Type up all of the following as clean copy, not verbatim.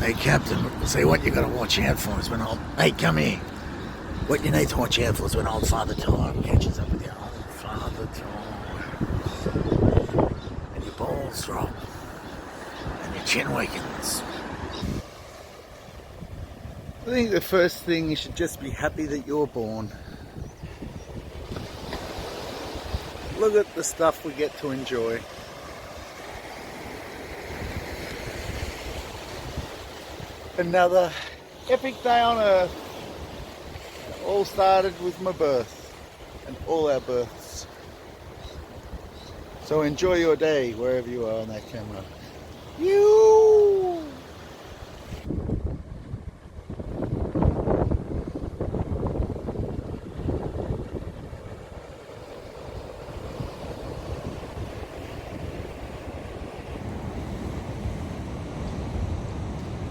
Hey, Captain, say what you gotta watch out for is when old... Hey, come here. What you need to watch out for is when old Father Time catches up with you. Old Father Time. And your balls drop. And your chin weakens. I think the first thing, you should just be happy that you're born. Look at the stuff we get to enjoy. Another epic day on Earth. It all started with my birth and all our births. So enjoy your day wherever you are on that camera. You.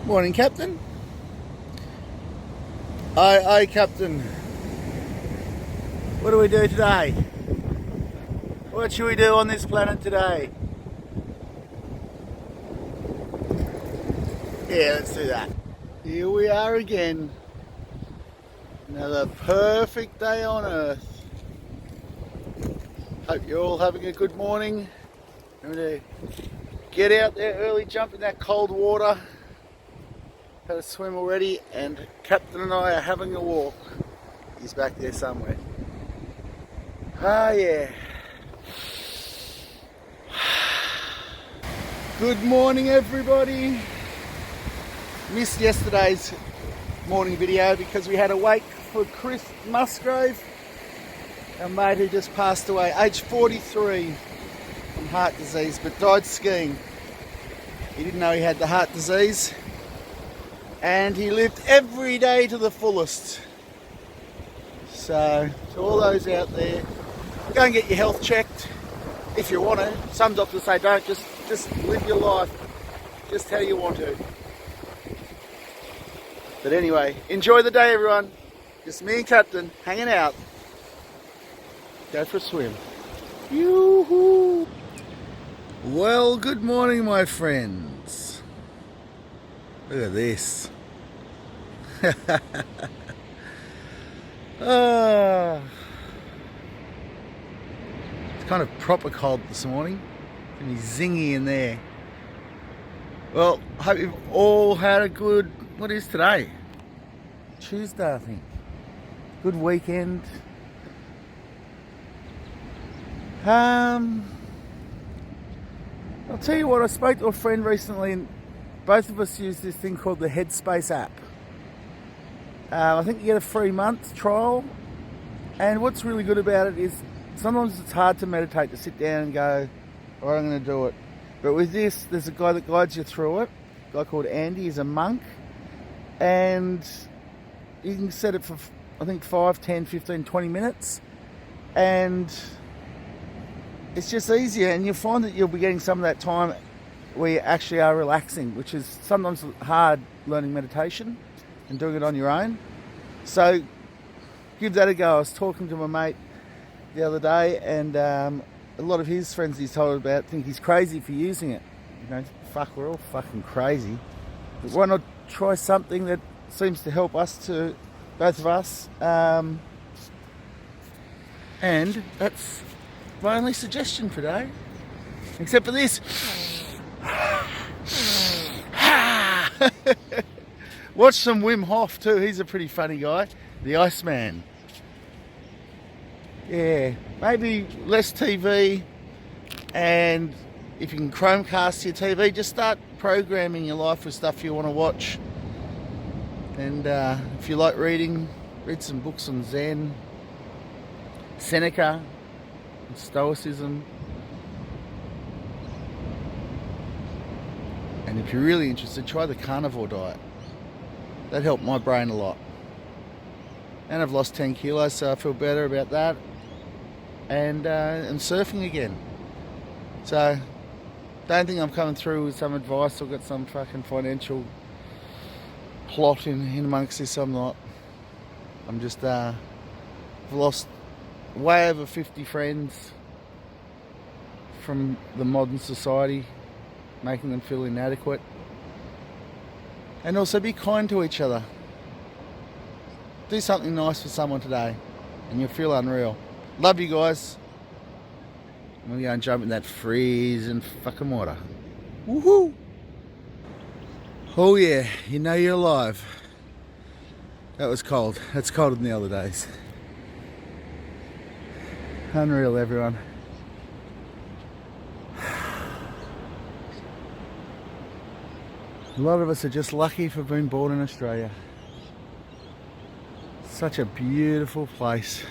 Morning, Captain. Aye, Captain. What do we do today? What should we do on this planet today? Yeah, let's do that. Here we are again. Another perfect day on Earth. Hope you're all having a good morning. Remember to get out there early, jump in that cold water. Had a swim already, and Captain and I are having a walk. He's back there somewhere. Ah, yeah. Good morning, everybody. Missed yesterday's morning video because we had a wake for Chris Musgrave, our mate who just passed away, age 43, from heart disease, but died skiing. He didn't know he had the heart disease. And he lived every day to the fullest. So, to all those out there, go and get your health checked if you want to. Some doctors say don't, just live your life just how you want to. But anyway, enjoy the day, everyone. Just me and Captain hanging out. Go for a swim. Yoo-hoo! Well, good morning, my friends. Look at this. It's kind of proper cold this morning. It's going to be zingy in there. Well, I hope you've all had a good, what is today? Tuesday, I think. Good weekend. I'll tell you what, I spoke to a friend recently and both of us use this thing called the Headspace app. I think you get a 3-month trial, and what's really good about it is sometimes it's hard to meditate, to sit down and go, all right, I'm going to do it. But with this, there's a guy that guides you through it, a guy called Andy. He's a monk, and you can set it for, I think, 5, 10, 15, 20 minutes, and it's just easier, and you'll find that you'll be getting some of that time where you actually are relaxing, which is sometimes hard learning meditation and doing it on your own. So give that a go. I was talking to my mate the other day, and a lot of his friends he's told about think he's crazy for using it. You know, fuck, we're all fucking crazy. But why not try something that seems to help us, to both of us? And that's my only suggestion for today, except for this. Watch some Wim Hof too, he's a pretty funny guy, the Iceman. Yeah, maybe less TV, and if you can Chromecast your TV, just start programming your life with stuff you want to watch. And if you like reading, read some books on Zen, Seneca, and Stoicism. And if you're really interested, try the carnivore diet. That helped my brain a lot. And I've lost 10 kilos, so I feel better about that. And surfing again. So, don't think I'm coming through with some advice or got some fucking financial plot in amongst this. I'm not. I'm just, I've lost way over 50 friends from the modern society, making them feel inadequate. And also be kind to each other. Do something nice for someone today and you'll feel unreal. Love you guys. I'm going to go and jump in that freezing fucking water. Woohoo! Oh yeah, you know you're alive. That was cold. That's colder than the other days. Unreal, everyone. A lot of us are just lucky for being born in Australia. Such a beautiful place.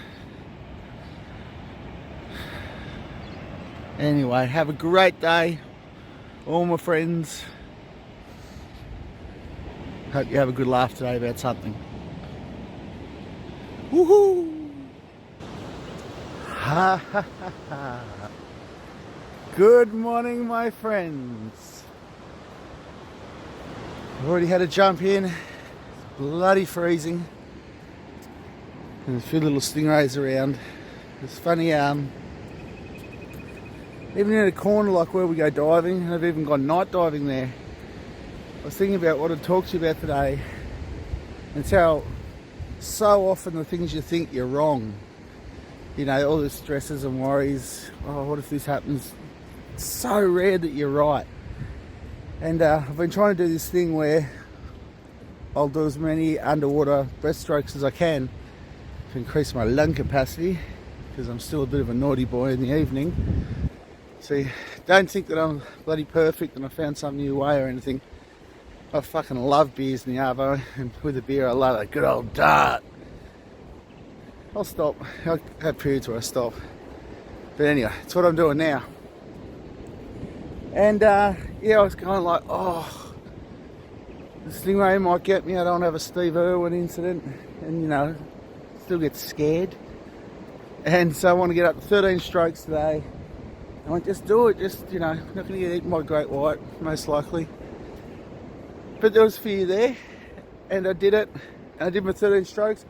Anyway, have a great day, all my friends. Hope you have a good laugh today about something. Woohoo! Ha ha ha ha. Good morning, my friends. I've already had a jump in. It's bloody freezing. And there's a few little stingrays around. It's funny, even in a corner like where we go diving, and I've even gone night diving there. I was thinking about what I'd talk to you about today. And it's how so often the things you think you're wrong. You know, all the stresses and worries. Oh, what if this happens? It's so rare that you're right. And I've been trying to do this thing where I'll do as many underwater breaststrokes as I can to increase my lung capacity, because I'm still a bit of a naughty boy in the evening. See, don't think that I'm bloody perfect and I found some new way or anything. I fucking love beers in the arvo, and with a beer I love a good old dart. I'll stop. I'll have periods where I stop. But anyway, it's what I'm doing now. And yeah, I was going like, oh, the stingray might get me. I don't have a Steve Irwin incident. And you know, still get scared. And so I want to get up to 13 strokes today. I went, just do it. Just, you know, not going to get eaten by great white, most likely. But there was fear there. And I did it. And I did my 13 strokes.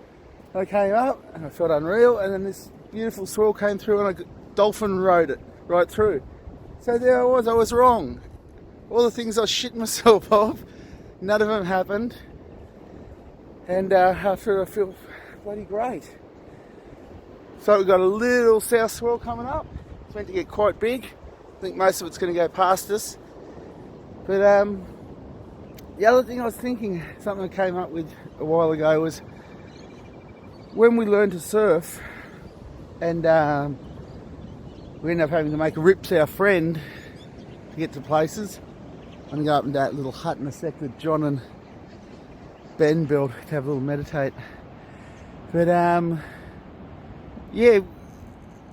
I came up and I felt unreal. And then this beautiful swirl came through and I dolphin rode it right through. So there I was wrong. All the things I shit myself of, none of them happened. And after I feel bloody great. So we've got a little south swirl coming up. It's meant to get quite big. I think most of it's going to go past us. But the other thing I was thinking, something I came up with a while ago, was when we learn to surf and we end up having to make rips our friend to get to places. I'm going to go up into that little hut in a sec that John and Ben built to have a little meditate. But yeah,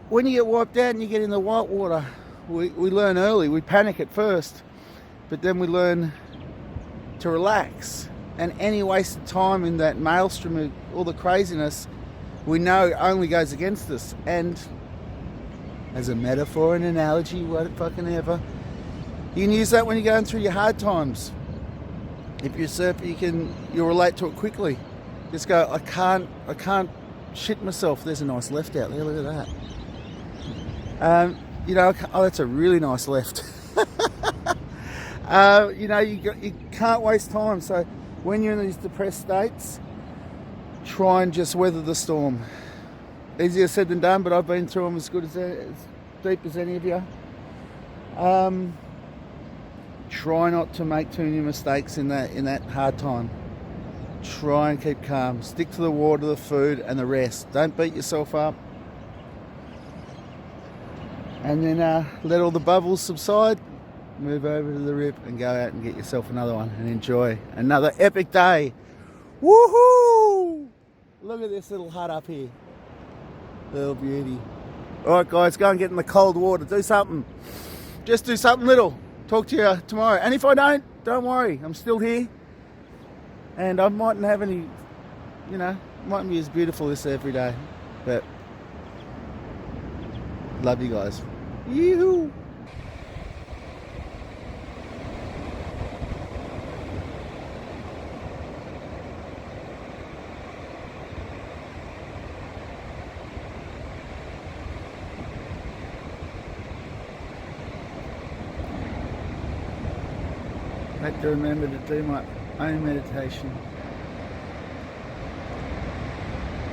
when you get wiped out and you get in the white water, we learn early. We panic at first, but then we learn to relax. And any wasted time in that maelstrom of all the craziness, we know only goes against us. And as a metaphor, an analogy, what fucking ever, you can use that when you're going through your hard times. If you're a surfer, you'll relate to it quickly. Just go, I can't shit myself. There's a nice left out there. Look at that. You know, oh, that's a really nice left. You know, you can't waste time. So when you're in these depressed states, try and just weather the storm. Easier said than done, but I've been through them as deep as any of you. Try not to make too many mistakes in that hard time. Try and keep calm. Stick to the water, the food, and the rest. Don't beat yourself up. And then let all the bubbles subside. Move over to the rip and go out and get yourself another one and enjoy another epic day. Woohoo! Look at this little hut up here. Little beauty. Alright guys, go and get in the cold water. Do something. Just do something little. Talk to you tomorrow. And if I don't worry. I'm still here. And I mightn't have any, you know, mightn't be as beautiful as every day. But love you guys. Yoo-hoo! I have to remember to do my own meditation.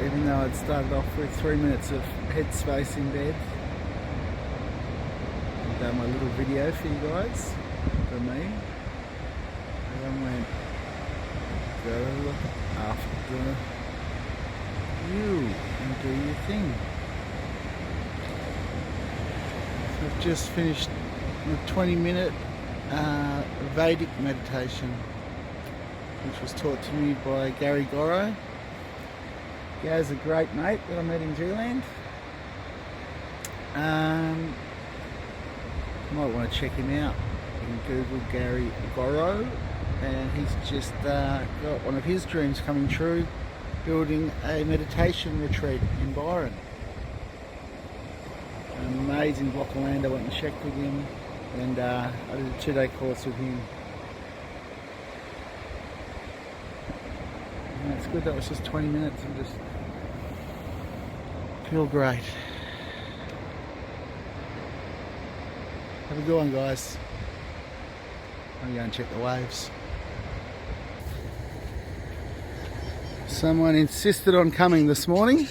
Even though I'd started off with 3 minutes of headspace in bed. I've done my little video for you guys, for me. And then went, go look after you and do your thing. So I've just finished a 20-minute Vedic meditation, which was taught to me by Gary Goro. Gary's a great mate that I met in Zealand. You might want to check him out. You can Google Gary Goro, and he's just got one of his dreams coming true, building a meditation retreat in Byron. An amazing block of land. I went and checked with him, and I did a 2-day course with him. And it's good. That was just 20 minutes and just feel great. Have a good one, guys. I'm going to check the waves. Someone insisted on coming this morning.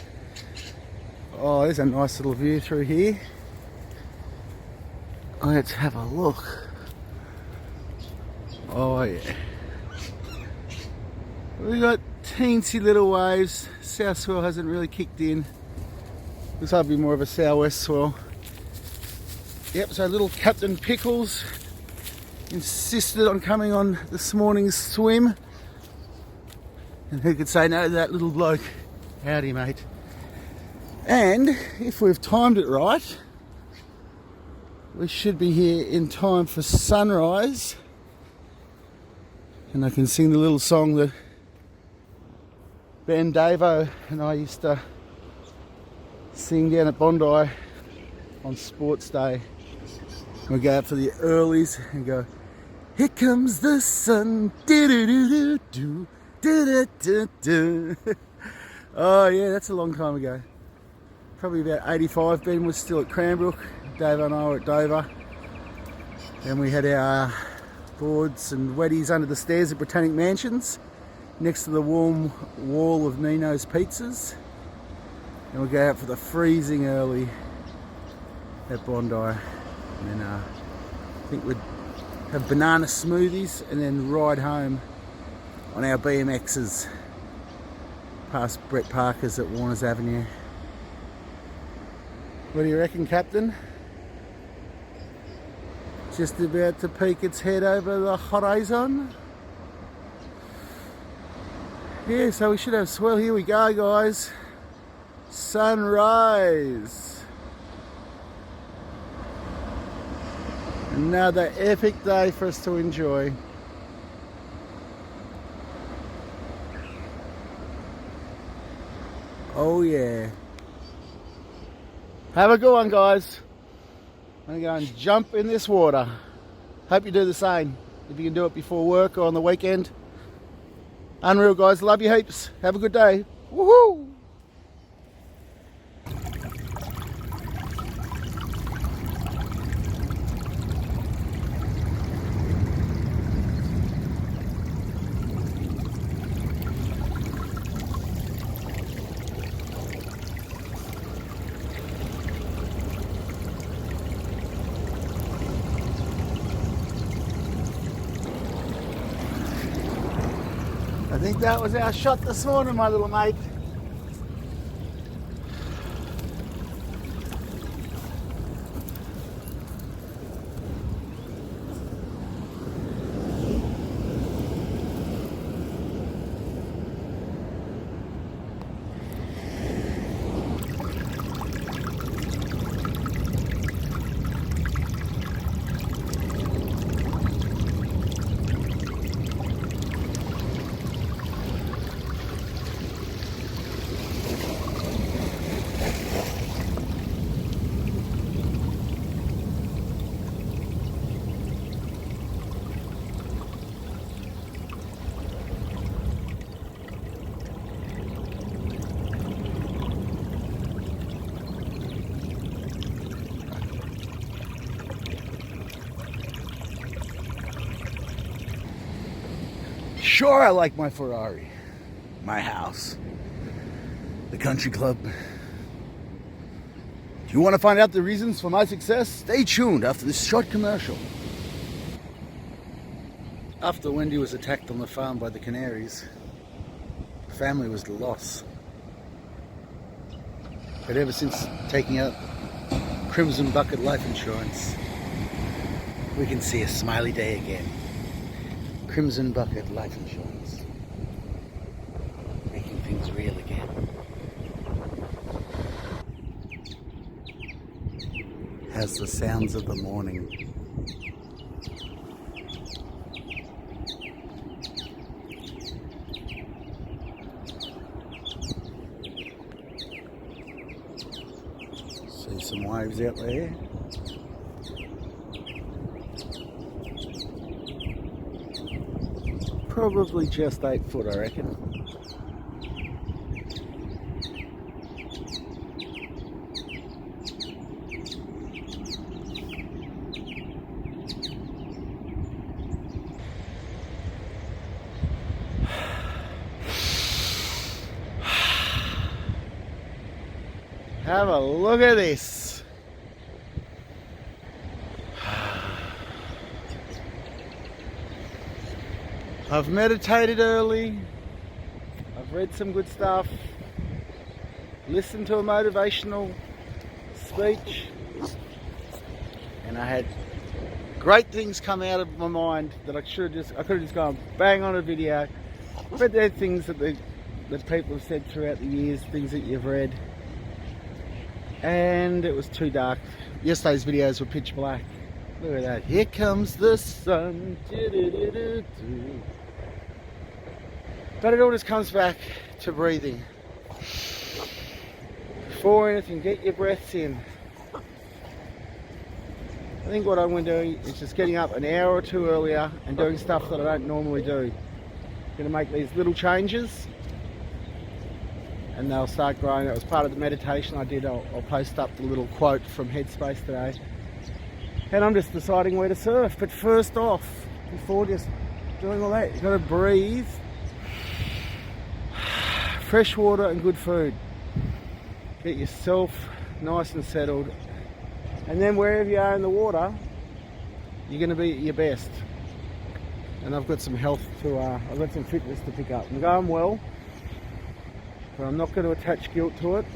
Oh, there's a nice little view through here. Let's have a look. Oh yeah. We got teensy little waves. South swell hasn't really kicked in. This will be more of a southwest swell. Yep, so little Captain Pickles insisted on coming on this morning's swim. And who could say no to that little bloke? Howdy, mate. And if we've timed it right, we should be here in time for sunrise. And I can sing the little song that Ben Davo and I used to sing down at Bondi on Sports Day. We go out for the earlies and go, here comes the sun, do-do-do-do-do, do-do-do-do. Oh yeah, that's a long time ago. Probably about 85. Ben was still at Cranbrook. Dave and I were at Dover. And we had our boards and weddies under the stairs at Botanic Mansions, next to the warm wall of Nino's Pizzas. And we'll go out for the freezing early at Bondi. And then I think we'd have banana smoothies and then ride home on our BMXs past Brett Parker's at Warners Avenue. What do you reckon, Captain? Just about to peek its head over the horizon. Yeah, so we should have swell. Here we go, guys. Sunrise. Another epic day for us to enjoy. Oh yeah. Have a good one, guys. I'm going to go and jump in this water. Hope you do the same. If you can do it before work or on the weekend. Unreal, guys. Love you heaps. Have a good day. Woohoo! I think that was our shot this morning, my little mate. Sure, I like my Ferrari, my house, the country club. Do you want to find out the reasons for my success? Stay tuned after this short commercial. After Wendy was attacked on the farm by the canaries, the family was the loss. But ever since taking out Crimson Bucket life insurance, we can see a smiley day again. Crimson Bucket life insurance. Making things real again. Has the sounds of the morning. See some waves out there. Probably just 8 foot, I reckon. Have a look at this. I've meditated early. I've read some good stuff. Listened to a motivational speech. And I had great things come out of my mind that I could have just gone bang on a video. But they're things that people have said throughout the years, things that you've read. And it was too dark. Yesterday's videos were pitch black. Look at that. Here comes the sun. But it all just comes back to breathing. Before anything, get your breaths in. I think what I'm going to do is just getting up an hour or two earlier and doing stuff that I don't normally do. I'm going to make these little changes and they'll start growing. That was part of the meditation I did. I'll post up the little quote from Headspace today. And I'm just deciding where to surf. But first off, before just doing all that, you've got to breathe. Fresh water and good food. Get yourself nice and settled. And then wherever you are in the water, you're going to be at your best. And I've got some health I've got some fitness to pick up. I'm going well. But I'm not going to attach guilt to it.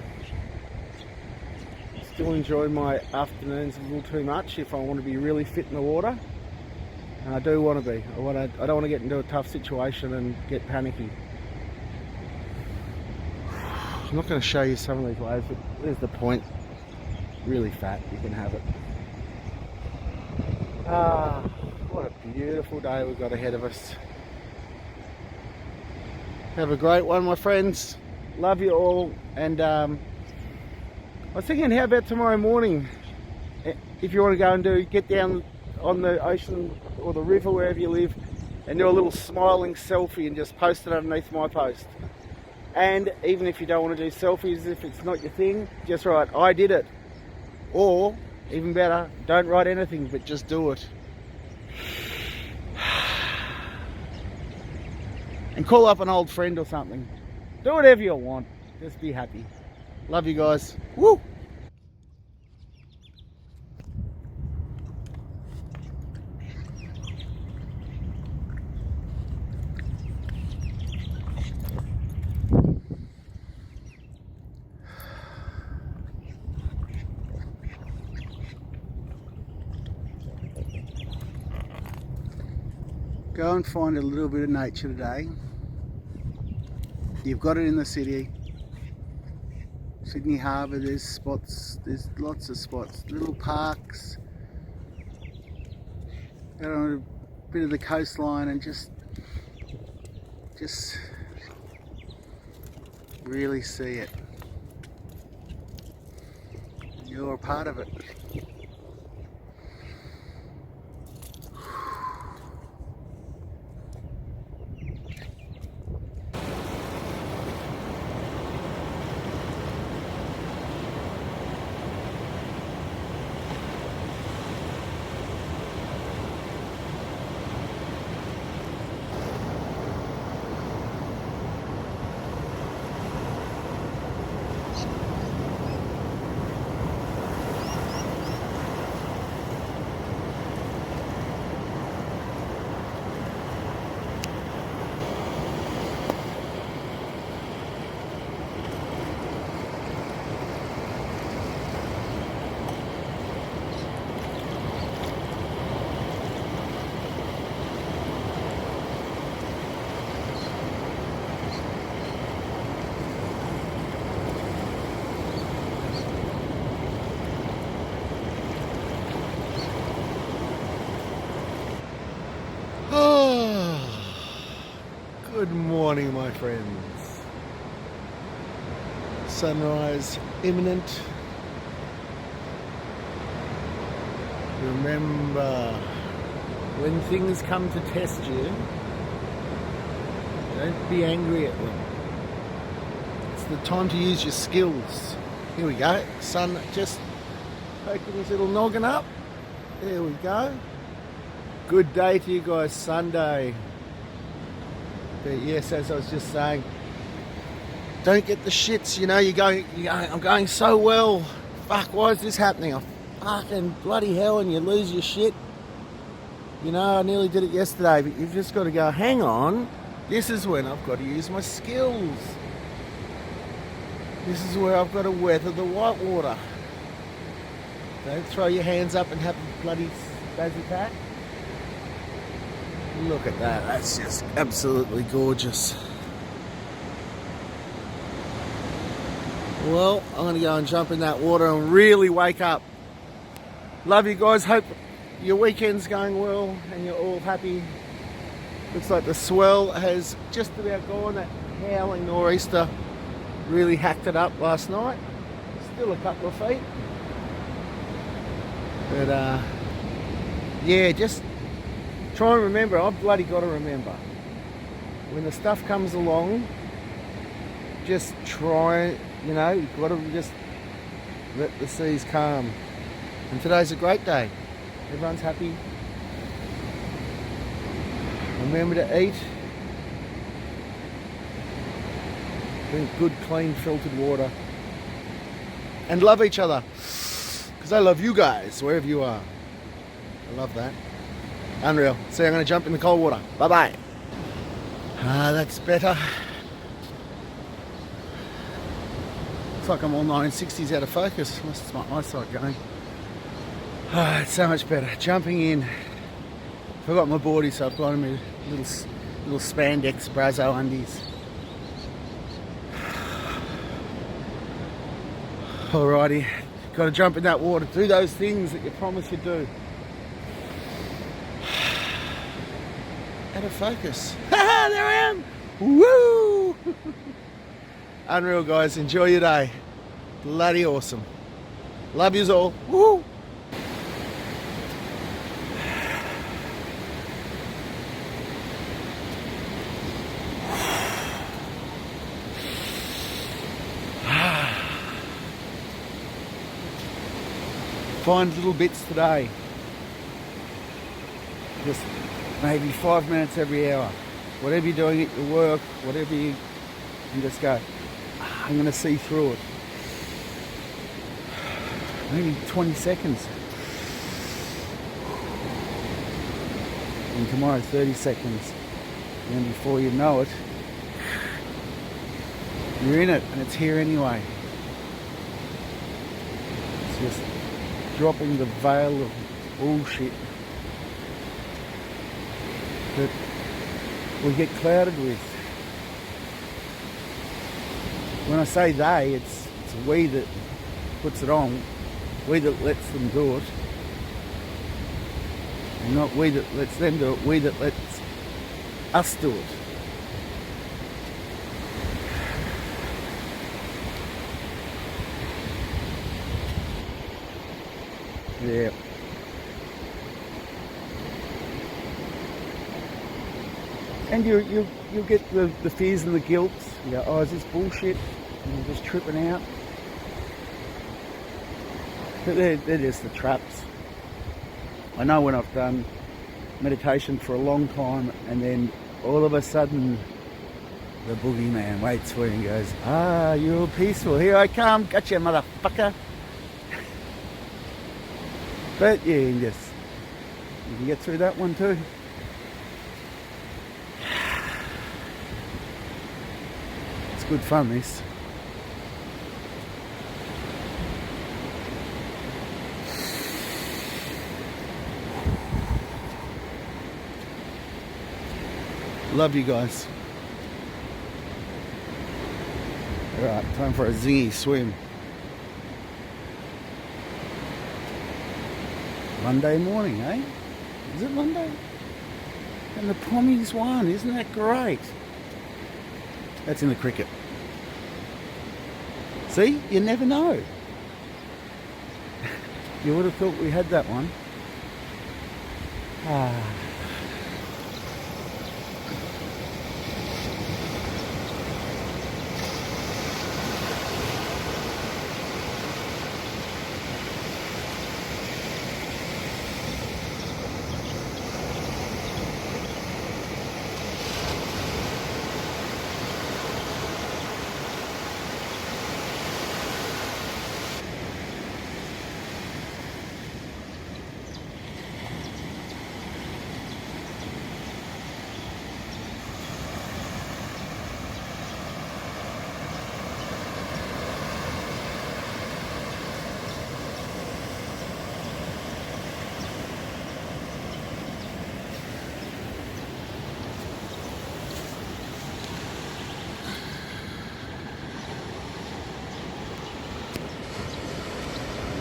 Still enjoy my afternoons a little too much if I want to be really fit in the water. And I do want to be. I don't want to get into a tough situation and get panicky. I'm not going to show you some of these waves, but there's the point. Really fat, you can have it. What a beautiful day we've got ahead of us. Have a great one, my friends. Love you all, and I was thinking, how about tomorrow morning, if you want to go and get down on the ocean or the river wherever you live and do a little smiling selfie and just post it underneath my post. And even if you don't want to do selfies, if it's not your thing, just write, I did it. Or, even better, don't write anything, but just do it. And call up an old friend or something. Do whatever you want. Just be happy. Love you guys. Woo! Go and find a little bit of nature today. You've got it in the city. Sydney Harbour, there's spots, there's lots of spots, little parks. Go on a bit of the coastline and just really see it. You're a part of it. Good morning, my friends. Sunrise imminent. Remember, when things come to test you, don't be angry at them. It's the time to use your skills. Here we go. Sun just poking his little noggin up. There we go. Good day to you guys, Sunday. But yes, as I was just saying, don't get the shits, you know, you're going, I'm going so well. Fuck, why is this happening? Oh, fucking bloody hell, and you lose your shit. You know, I nearly did it yesterday, but you've just got to go, hang on, this is when I've got to use my skills. This is where I've got to weather the white water. Don't throw your hands up and have a bloody spaz attack. Look at that, that's just absolutely gorgeous. Well, I'm going to go and jump in that water and really wake up. Love you guys, hope your weekend's going well and you're all happy. Looks like the swell has just about gone. That howling nor'easter really hacked it up last night. Still a couple of feet. But yeah, just try and remember, I've bloody got to remember, when the stuff comes along, just try, you know, you've got to just let the seas calm. And today's a great day. Everyone's happy. Remember to eat. Drink good, clean, filtered water. And love each other. Because I love you guys, wherever you are. I love that. Unreal. See, I'm going to jump in the cold water. Bye-bye. Ah, that's better. Looks like I'm all 960s out of focus. Unless it's my eyesight going. Ah, it's so much better. Jumping in. Forgot my boardy, so I've got on my little spandex Brazo undies. Alrighty. Got to jump in that water. Do those things that you promised you'd do. Out of focus. Haha, there I am! Woo! Unreal, guys. Enjoy your day. Bloody awesome. Love yous all. Woo! Find little bits today. Just maybe 5 minutes every hour. Whatever you're doing at your work, whatever you just go, I'm going to see through it. Maybe 20 seconds. And tomorrow 30 seconds. And before you know it, you're in it and it's here anyway. It's just dropping the veil of bullshit that we get clouded with. When I say they, it's we that puts it on, we that lets them do it, and not we that lets them do it, we that lets us do it. Yeah. And you get the fears and the guilt. You go, oh, is this bullshit? And you're just tripping out. But they're just the traps. I know when I've done meditation for a long time and then all of a sudden the boogeyman waits for you and goes, ah, you're all peaceful. Here I come. Gotcha, motherfucker. But yeah, you can get through that one too. It's good fun, this. Love you guys. Alright, time for a zingy swim. Monday morning, eh? Is it Monday? And the Pommies won, isn't that great? That's in the cricket. See, you never know. You would have thought we had that one.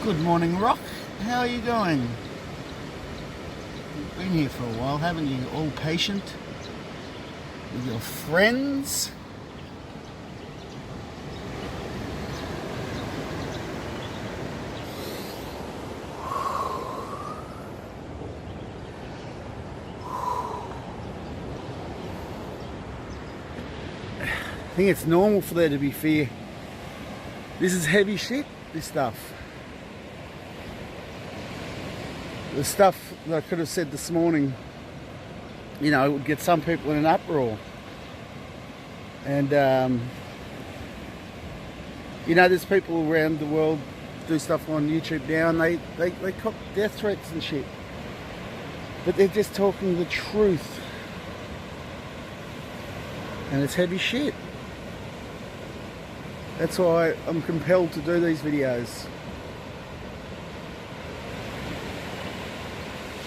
Good morning, Rock. How are you going? You've been here for a while, haven't you? All patient with your friends. I think it's normal for there to be fear. This is heavy shit, this stuff. The stuff that I could have said this morning, you know, it would get some people in an uproar. And, you know, there's people around the world do stuff on YouTube now and they cop death threats and shit. But they're just talking the truth. And it's heavy shit. That's why I'm compelled to do these videos.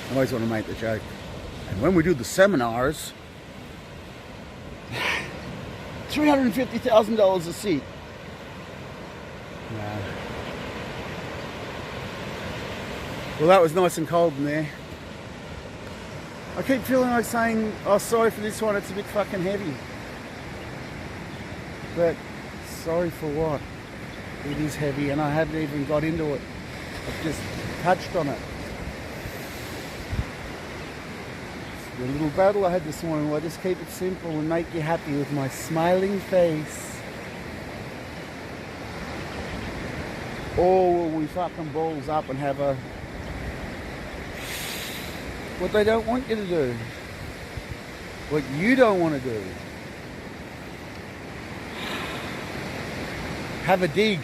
I always want to make the joke. And when we do the seminars, $350,000 a seat. No. Well, that was nice and cold in there. I keep feeling like saying, oh, sorry for this one, it's a bit fucking heavy. But sorry for what? It is heavy and I haven't even got into it. I've just touched on it. The little battle I had this morning, well, I just keep it simple and make you happy with my smiling face. Or will we fucking balls up and have a... what they don't want you to do. What you don't want to do. Have a dig.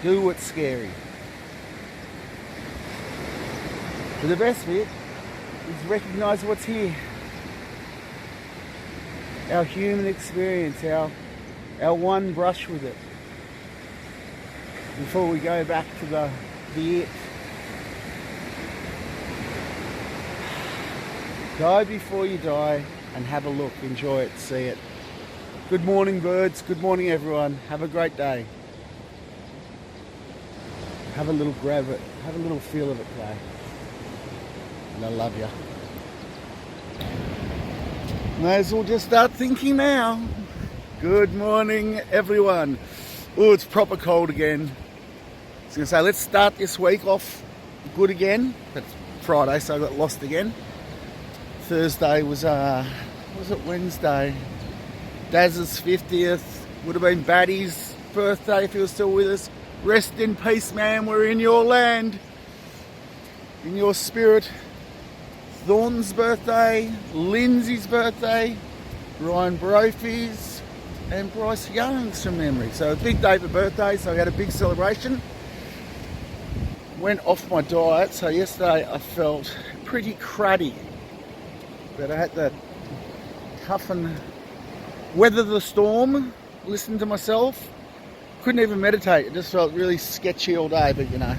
Do what's scary. But the best bit is recognise what's here. Our human experience, our one brush with it. Before we go back to the it. Die before you die and have a look, enjoy it, see it. Good morning, birds. Good morning, everyone. Have a great day. Have a little grab it. Have a little feel of it today. And I love you. May as well just start thinking now. Good morning, everyone. Oh, it's proper cold again. I was going to say, let's start this week off good again. But it's Friday, so I got lost again. Thursday was it Wednesday? Daz's 50th. Would have been Batty's birthday if he was still with us. Rest in peace, man. We're in your land. In your spirit. Thorn's birthday, Lindsay's birthday, Ryan Brophy's, and Bryce Young's from memory. So a big day for birthdays, so we had a big celebration. Went off my diet, so yesterday I felt pretty cruddy. But I had to tough and weather the storm, listen to myself. Couldn't even meditate, it just felt really sketchy all day, but you know.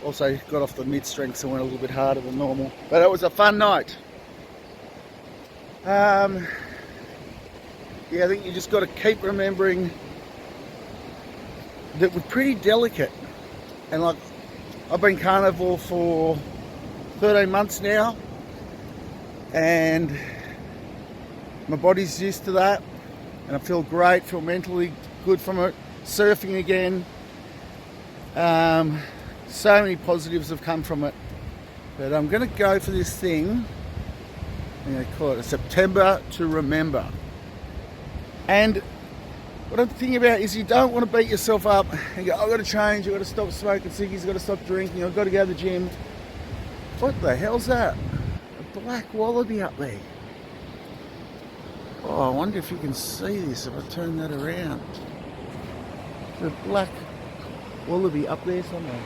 Also got off the mid-strength, so went a little bit harder than normal. But it was a fun night. Yeah, I think you just got to keep remembering that we're pretty delicate. And like, I've been carnivore for 13 months now. And my body's used to that. and I feel great, feel mentally good from it. Surfing again. So many positives have come from it. But I'm going to go for this thing. I'm going to call it a September to Remember. And what I'm thinking about is you don't want to beat yourself up and go, I've got to change, I've got to stop smoking ciggies, I've got to stop drinking, I've got to go to the gym. What the hell's that? A black wallaby up there. Oh, I wonder if you can see this if I turn that around. There's a black wallaby up there somewhere,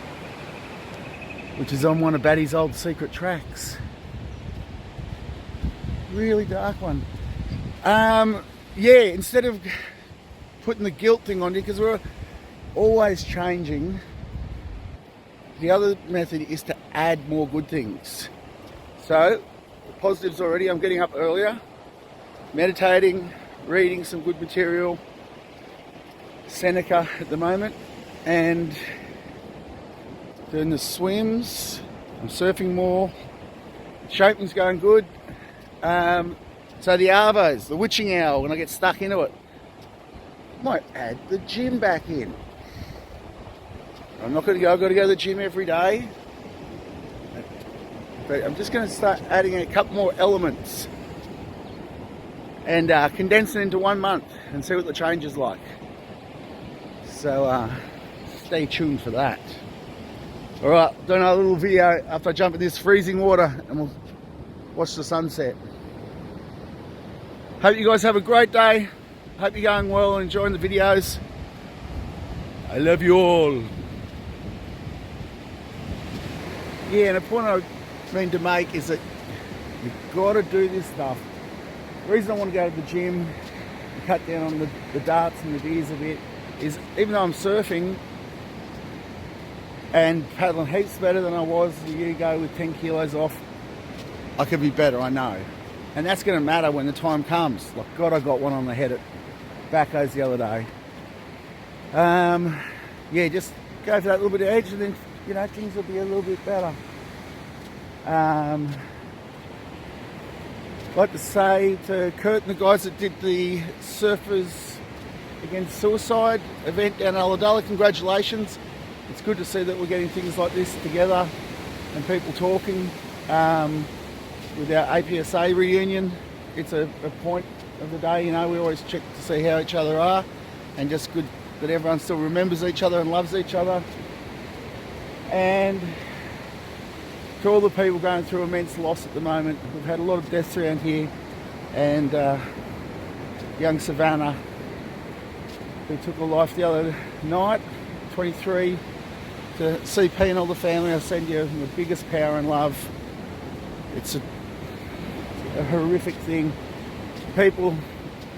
which is on one of Batty's old secret tracks. Really dark one. Yeah, instead of putting the guilt thing on you, because we're always changing, the other method is to add more good things. So, the positives already, I'm getting up earlier, meditating, reading some good material, Seneca at the moment, and doing the swims. I'm surfing more, shaping's going good. So the arvos, the witching owl, when I get stuck into it, might add the gym back in. I'm not going to go, I've got to go to the gym every day, but I'm just going to start adding a couple more elements and condense it into 1 month and see what the change is like. So stay tuned for that. Alright, doing a little video after I jump in this freezing water and we'll watch the sunset. Hope you guys have a great day. Hope you're going well and enjoying the videos. I love you all. Yeah, and a point I mean to make is that you've got to do this stuff. The reason I want to go to the gym and cut down on the darts and the beers a bit is, even though I'm surfing and paddling heaps better than I was a year ago with 10 kilos off, I could be better, I know. And that's going to matter when the time comes. Like, God, I got one on the head at Bacco's the other day. Yeah, just go for that little bit of edge and then, you know, things will be a little bit better. I'd like to say to Kurt and the guys that did the Surfers Against Suicide event down in Ulladulla, congratulations. It's good to see that we're getting things like this together and people talking. With our APSA reunion, it's a point of the day, you know, we always check to see how each other are, and just good that everyone still remembers each other and loves each other. And to all the people going through immense loss at the moment, we've had a lot of deaths around here, and young Savannah, who took her life the other night, 23, to CP and all the family, I send you the biggest power and love. It's a horrific thing. People,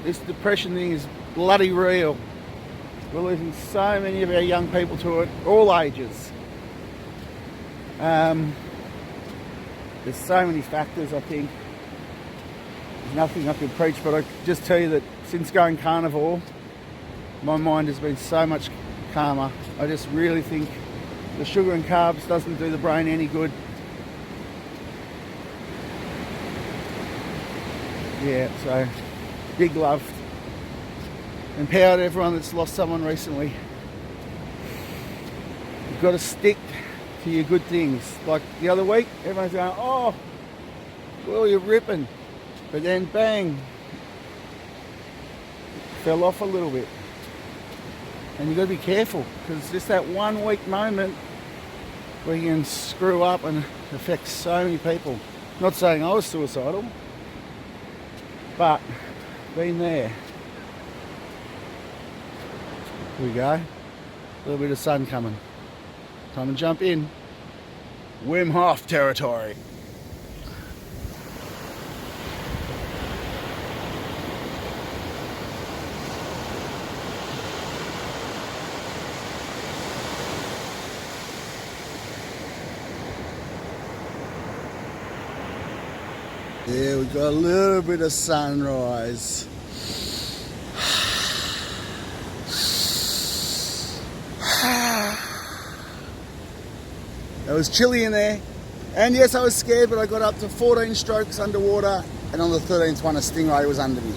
this depression thing is bloody real. We're losing so many of our young people to it, all ages. There's so many factors, I think. There's nothing I can preach, but I can just tell you that since going carnivore, my mind has been so much calmer. I just really think the sugar and carbs doesn't do the brain any good. Yeah, so big love and power to everyone that's lost someone recently. You've got to stick to your good things. Like the other week, everyone's going, oh, well, you're ripping. But then bang, fell off a little bit. And you've got to be careful, because it's just that 1 week moment where you can screw up and affect so many people. Not saying I was suicidal, but been there. Here we go. A little bit of sun coming. Time to jump in. Wim Hof territory. Yeah, we've got a little bit of sunrise. It was chilly in there, and yes, I was scared, but I got up to 14 strokes underwater, and on the 13th one, a stingray was under me.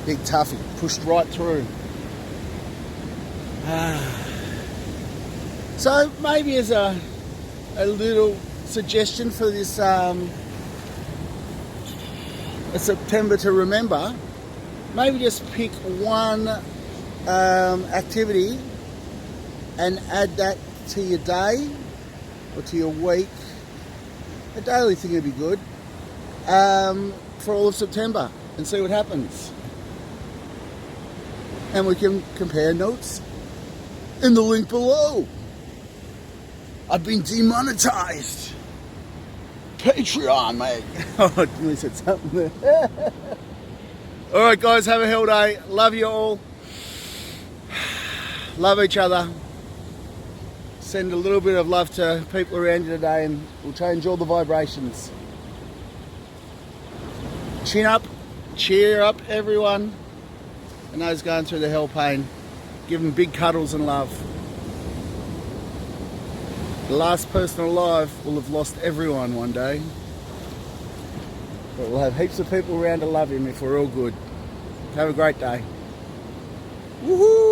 Big toughie, pushed right through. So maybe as a little suggestion for this a September to remember, maybe just pick one activity and add that to your day or to your week. A daily thing would be good for all of September and see what happens. And we can compare notes in the link below. I've been demonetized. Patreon, mate. Oh, I nearly said something there. All right, guys, have a hell day. Love you all. Love each other. Send a little bit of love to people around you today and we'll change all the vibrations. Chin up, cheer up everyone. And those going through the hell pain, give them big cuddles and love. The last person alive will have lost everyone one day. But we'll have heaps of people around to love him if we're all good. Have a great day. Woohoo!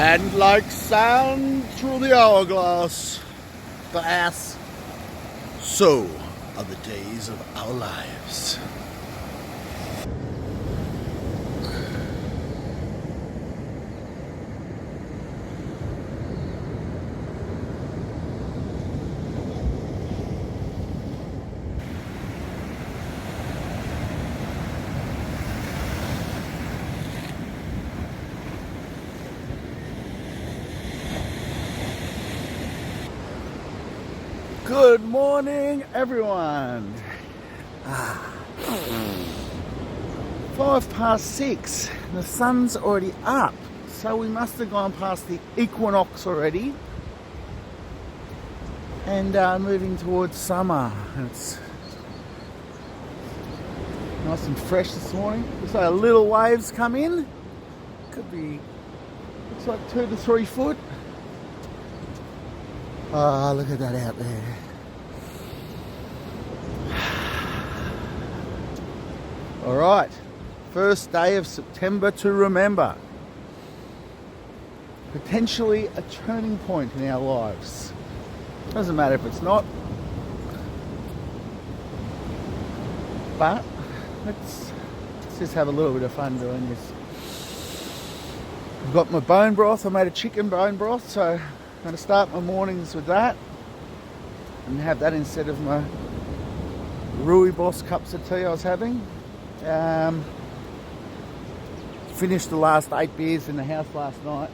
And like sound through the hourglass, so are the days of our lives. Good morning, everyone. 6:05. The sun's already up, so we must have gone past the equinox already and moving towards summer. It's nice and fresh this morning. Looks like little waves come in. Could be, looks like 2 to 3 foot. Oh, look at that out there. All right, first day of September to remember. Potentially a turning point in our lives. Doesn't matter if it's not. But let's just have a little bit of fun doing this. I've got my bone broth. I made a chicken bone broth, so I'm going to start my mornings with that and have that instead of my Rooibos cups of tea I was having. Finished the last 8 beers in the house last night.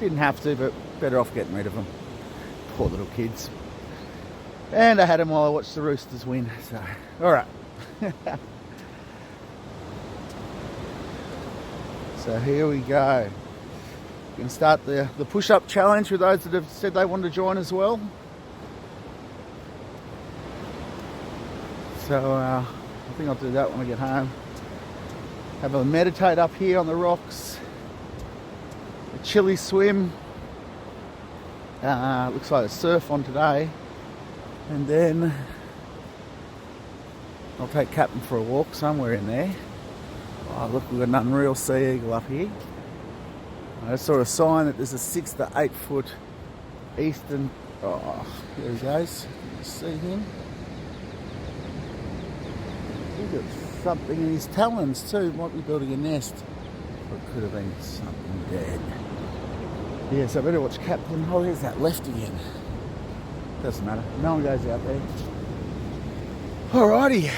Didn't have to, but better off getting rid of them. Poor little kids. And I had them while I watched the Roosters win. So, all right. So here we go. We can start the push-up challenge with those that have said they want to join as well. So I think I'll do that when I get home. Have a meditate up here on the rocks. A chilly swim. Looks like a surf on today. And then I'll take Captain for a walk somewhere in there. Oh, look, we've got an unreal sea eagle up here. That's sort of sign that there's a 6 to 8 foot eastern. Oh, there he goes. You see him? He's got something in his talons too. Might be building a nest. Or it could have been something dead. Yeah, so I better watch Captain. Oh, there's that left again. Doesn't matter. No one goes out there. Alrighty.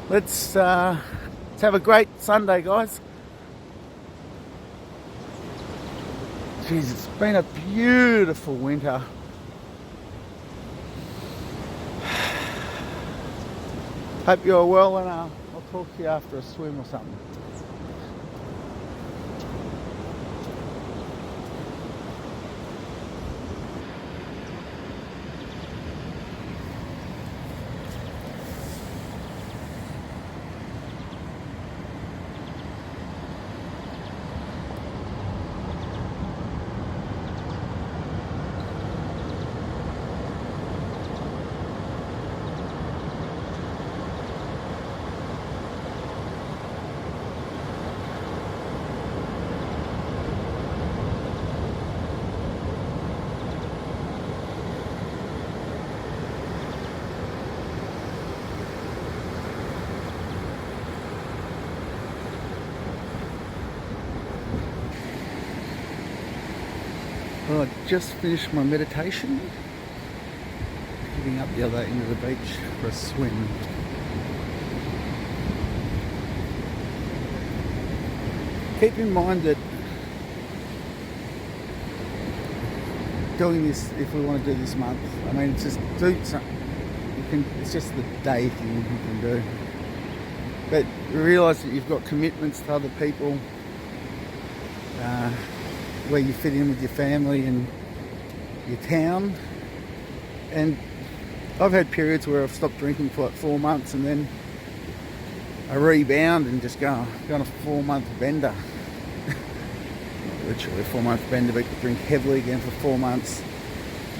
Let's have a great Sunday, guys. Jeez, it's been a beautiful winter. Hope you're well, and I'll talk to you after a swim or something. Well, I just finished my meditation, heading up the other end of the beach for a swim. Keep in mind that doing this, if we want to do this month, I mean, it's just do something. It's just the day thing you can do. But realise that you've got commitments to other people, where you fit in with your family and your town. And I've had periods where I've stopped drinking for like 4 months, and then I rebound and just go on a 4-month bender. Not literally a 4-month bender, but drink heavily again for 4 months.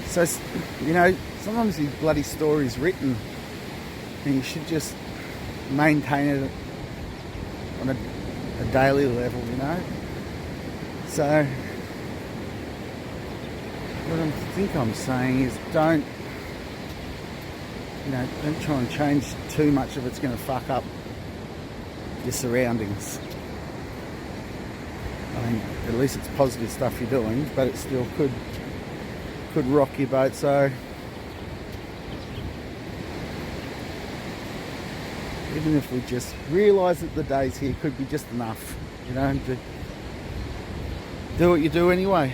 So, you know, sometimes these bloody stories written, and you should just maintain it on a daily level, you know. So what I think I'm saying is don't try and change too much if it's going to fuck up your surroundings. I mean, at least it's positive stuff you're doing, but it still could rock your boat. So even if we just realise that the day's here could be just enough, you know, to do what you do anyway.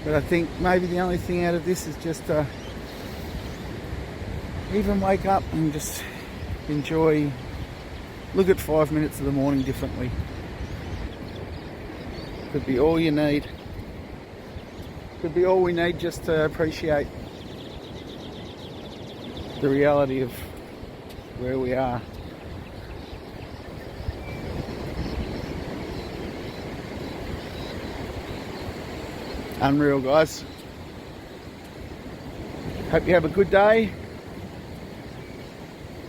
But I think maybe the only thing out of this is just even wake up and just enjoy, look at 5 minutes of the morning differently. Could be all you need. Could be all we need just to appreciate the reality of where we are. Unreal, guys. Hope you have a good day.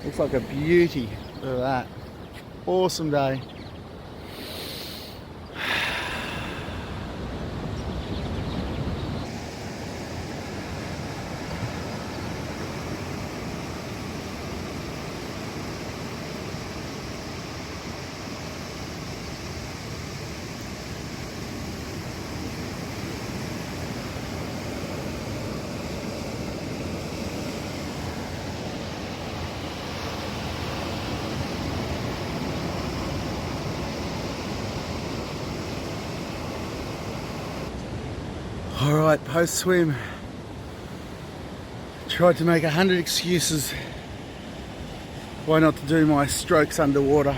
Looks like a beauty. Look at that. Awesome day. Alright, post-swim. Tried to make 100 excuses why not to do my strokes underwater.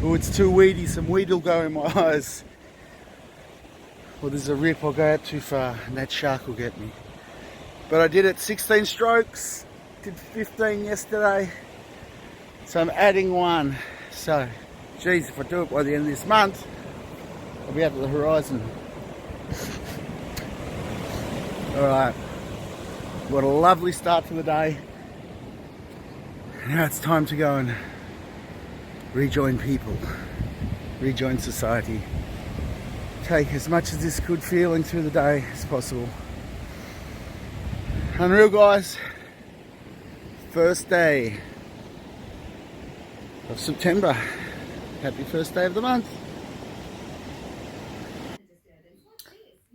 Oh, it's too weedy, some weed will go in my eyes. Or there's a rip I'll go out too far and that shark will get me. But I did it 16 strokes, did 15 yesterday. So I'm adding 1. So, geez, if I do it by the end of this month, I'll be out to the horizon. Alright, what a lovely start to the day. Now it's time to go and rejoin people, rejoin society. Take as much of this good feeling through the day as possible. Unreal, guys. First day of September. Happy first day of the month.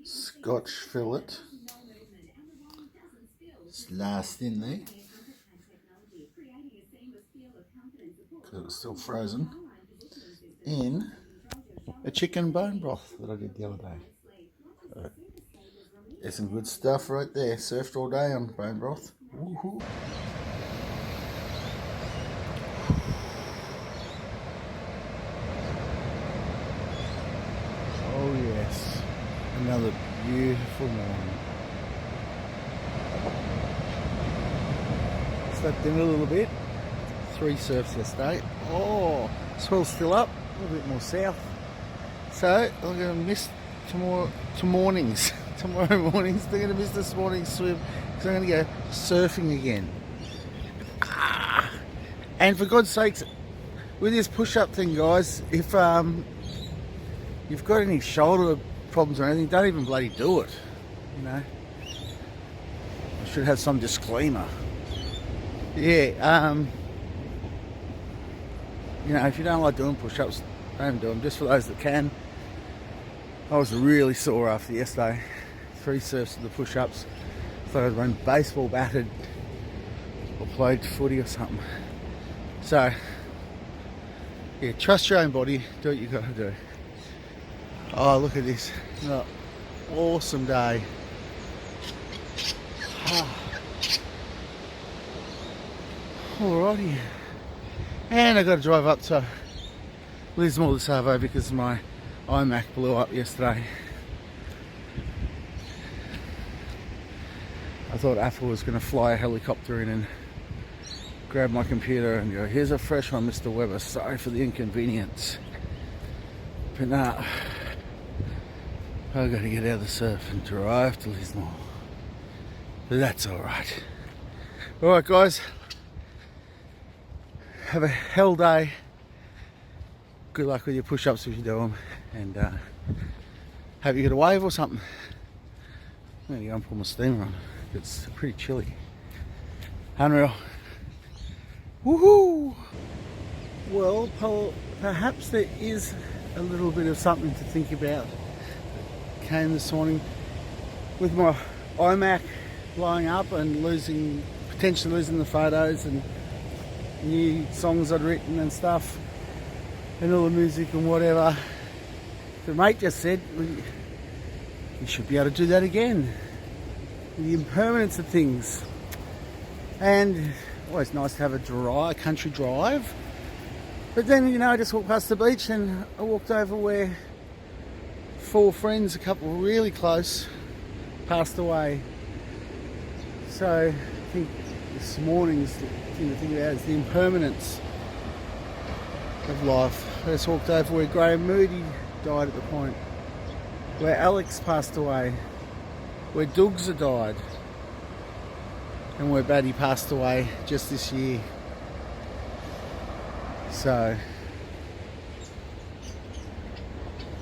Scotch fillet. It's last in there. Because it was still frozen. In a chicken bone broth that I did the other day. So, there's some good stuff right there. Surfed all day on bone broth. Woohoo. beautiful morning. Slept in a little bit. 3 surfs yesterday. Oh, swell's still up, a little bit more south. So I'm going to miss tomorrow mornings. Tomorrow mornings, they're going to miss this morning's swim because I'm going to go surfing again. And for God's sakes, with this push-up thing, guys, if you've got any shoulder problems or anything, don't even bloody do it. You know, I should have some disclaimer. Yeah, you know, if you don't like doing push-ups, don't do them. Just for those that can. I was really sore after yesterday. 3 surfs of the push-ups. So I was running baseball batted or played footy or something. So, yeah, trust your own body. Do what you got to do. Oh, look at this. Oh, awesome day. Alrighty. And I got to drive up to Lismore this Savo because my iMac blew up yesterday. I thought Apple was going to fly a helicopter in and grab my computer and go, here's a fresh one, Mr. Webber, sorry for the inconvenience. But nah, I've got to get out of the surf and drive to Lismore. But that's alright. Alright guys, have a hell day. Good luck with your push-ups if you do them, and hope you get a wave or something. I'm going to go and put my steamer on. It's pretty chilly. Unreal. Woohoo! Well, perhaps there is a little bit of something to think about. Came this morning with my iMac blowing up and potentially losing the photos and new songs I'd written and stuff, and all the music and whatever. The mate just said, you should be able to do that again. The impermanence of things. And always nice to have a country drive. But then, you know, I just walked past the beach and I walked over where 4 friends, a couple really close, passed away. So I think this morning's thing to think about is the impermanence of life. I just walked over where Graham Moody died at the point, where Alex passed away, where Dougsa died, and where Batty passed away just this year. So,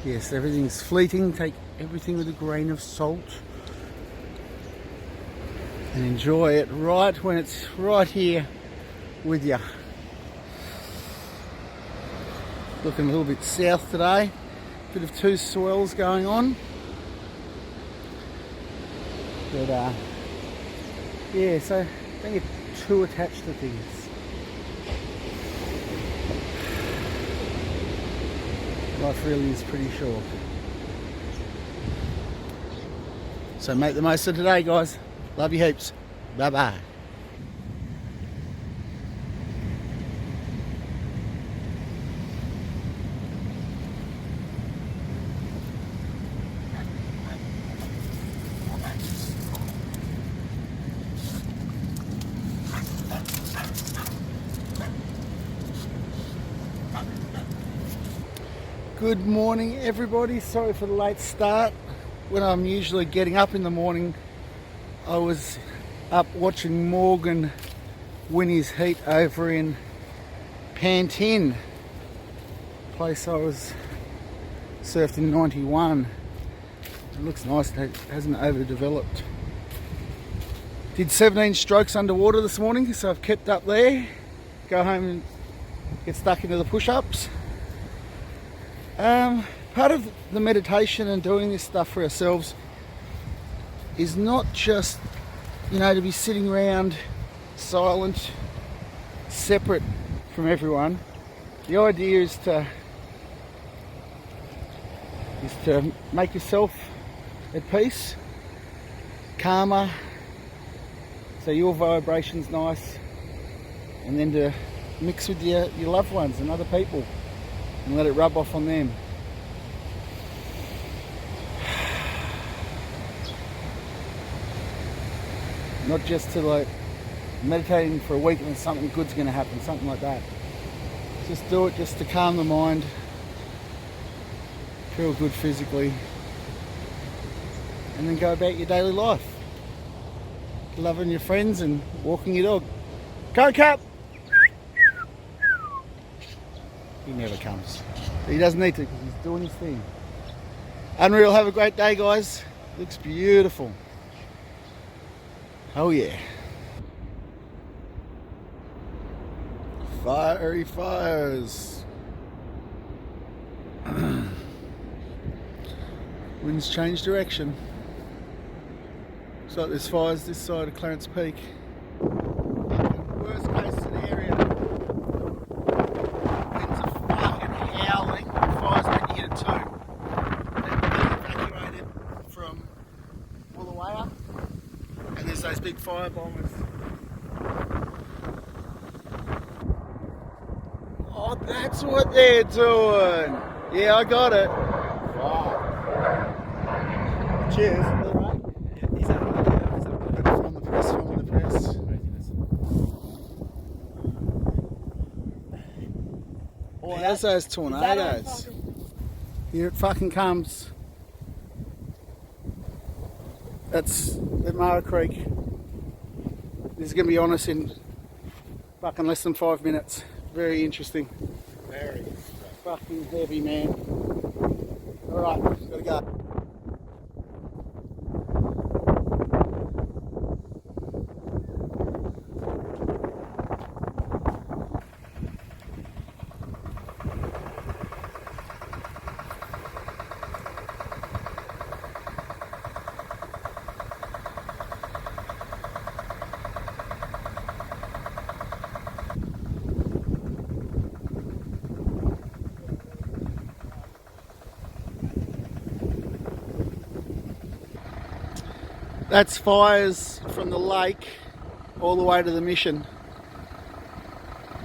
yes, everything's fleeting. Take everything with a grain of salt and enjoy it right when it's right here with you. Looking a little bit south today. Bit of 2 swells going on. But yeah, so don't get too attached to things. Life really is pretty short. So make the most of today, guys. Love you heaps. Bye bye. Good morning everybody, sorry for the late start. When I'm usually getting up in the morning, I was up watching Morgan win his heat over in Pantin, place I was surfed in 91. It looks nice, it hasn't overdeveloped. Did 17 strokes underwater this morning, so I've kept up there. Go home and get stuck into the push-ups. Part of the meditation and doing this stuff for ourselves is not just, you know, to be sitting around silent, separate from everyone. The idea is to make yourself at peace, calmer, so your vibration's nice, and then to mix with your loved ones and other people and let it rub off on them. not just to like meditating for a week and then something good's going to happen, something like that. Just do it just to calm the mind, feel good physically, and then go about your daily life, loving your friends and walking your dog. Go Cap! He never comes. He doesn't need to because he's doing his thing. Unreal. Have a great day, guys. Looks beautiful. Oh yeah. Fiery fires. Winds change direction. So there's fires this side of Clarence Peak. Worst case scenario. Winds are fucking howling. Fires when you get a 2. They're being evacuated from Woollawaya. And there's those big fire bombers. Oh, that's what they're doing. Yeah, I got it. Wow. Cheers. Alright. Is that right? Is that right? From the press, from the press. Oh, there's those tornadoes. Here it fucking comes. That's the Mara Creek. This is going to be on us in fucking less than 5 minutes. Very interesting. Very. Fucking heavy, man. Alright, gotta go. That's fires from the lake all the way to the mission,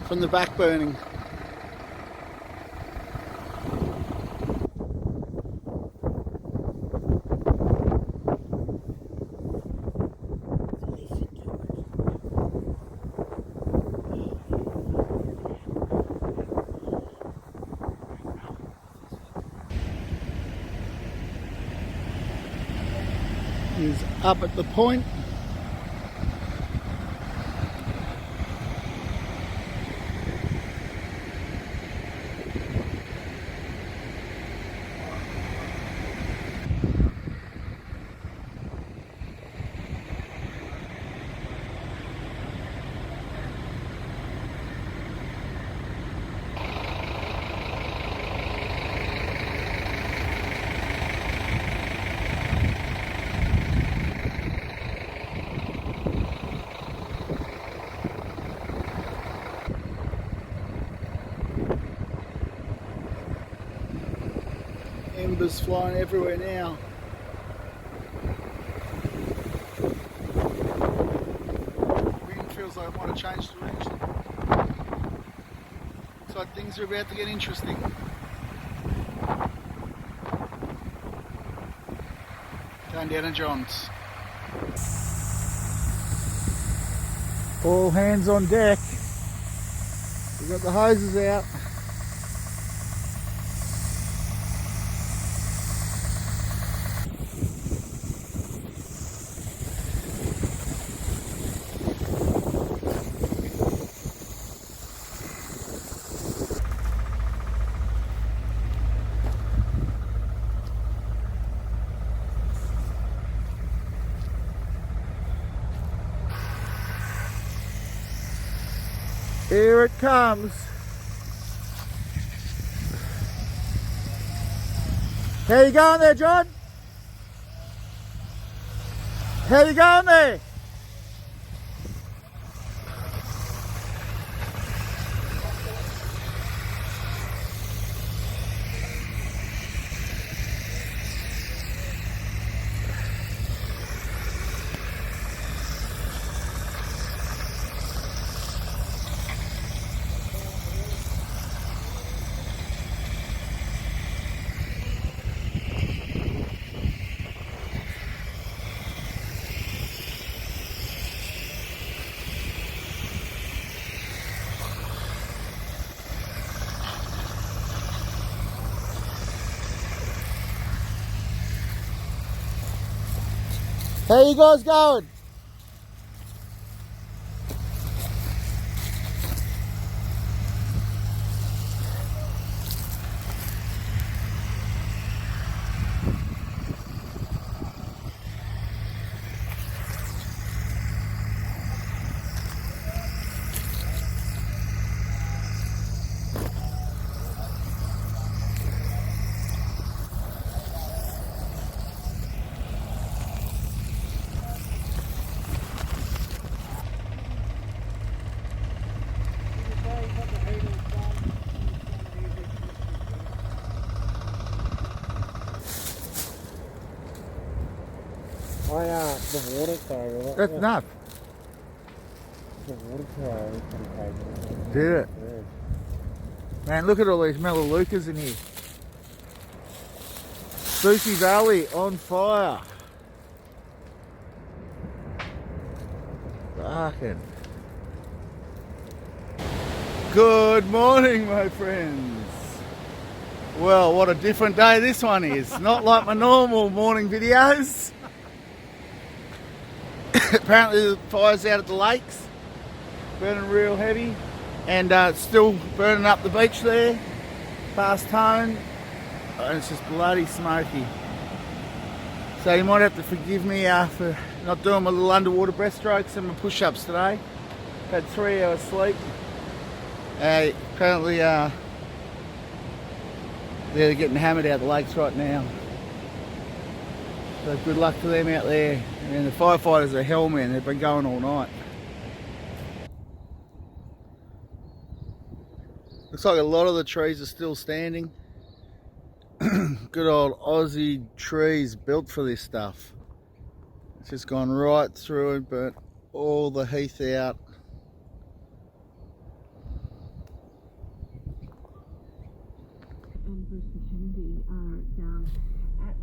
from the back burning. Is up at the point. Embers flying everywhere now. Wind feels like it might have changed direction. Looks like things are about to get interesting. Going down to John's. All hands on deck. We've got the hoses out. Here it comes. How you going there, John? How you going there? How you guys going? The water tower. That's enough. The water tower is pretty crazy. Did it? Man, look at all these Melaleucas in here. Spooky Valley on fire. Fucking. Good morning, my friends. Well, what a different day this one is. Not like my normal morning videos. Apparently the fire's out at the lakes, burning real heavy, and it's still burning up the beach there, past home, and it's just bloody smoky. So you might have to forgive me for not doing my little underwater breaststrokes and my push-ups today. Had 3 hours sleep. Apparently they're getting hammered out the lakes right now. So good luck to them out there. And the firefighters are hell, man. They've been going all night. Looks like a lot of the trees are still standing. Good old Aussie trees built for this stuff. It's just gone right through and burnt all the heath out. And Bruce and Kennedy are down at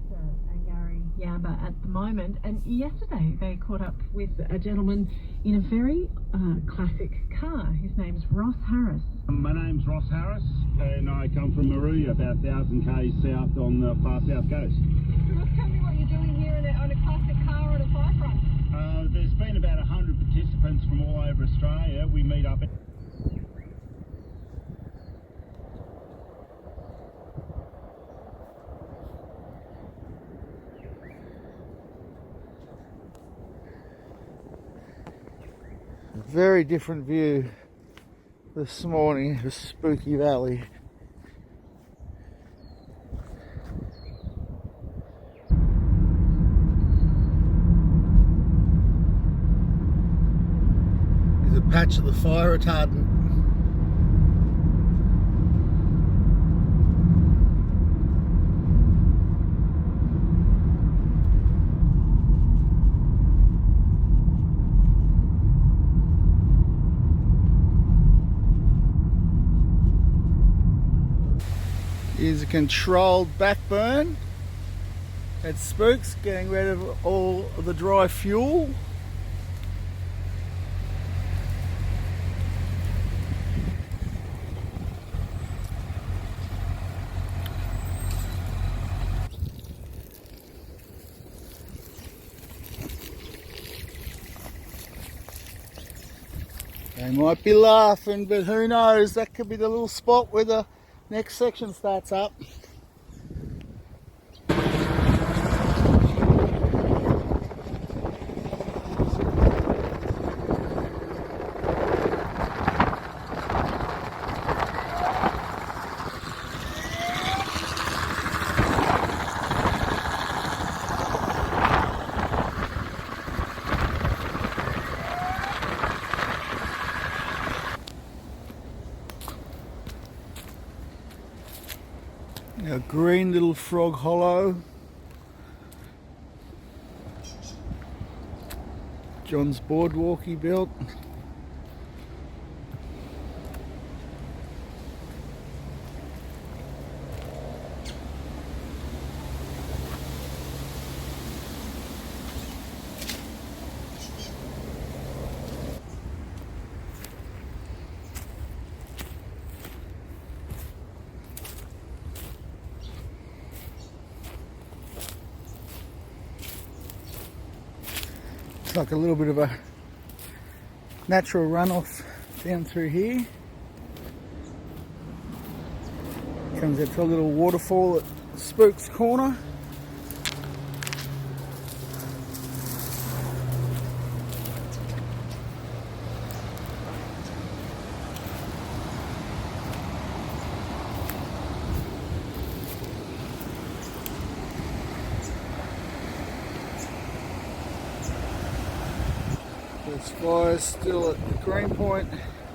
Angari Yamba at the moment, and yesterday they caught up with a gentleman in a very classic car. His name's Ross Harris. My name's Ross Harris and I come from Maruya, about 1,000 k's south on the far south coast. Ross, tell me what you're doing here on a classic car on a fire front. There's been about 100 participants from all over Australia. We meet up Very different view this morning of Spooky Valley. There's a patch of the fire retardant. Is a controlled backburn at Spooks, getting rid of all of the dry fuel. They might be laughing, but who knows, that could be the little spot where the next section starts up. A green little frog hollow. John's boardwalk he built. like a little bit of a natural runoff down through here. Comes out to a little waterfall at Spooks Corner. There's fires still at the Green Point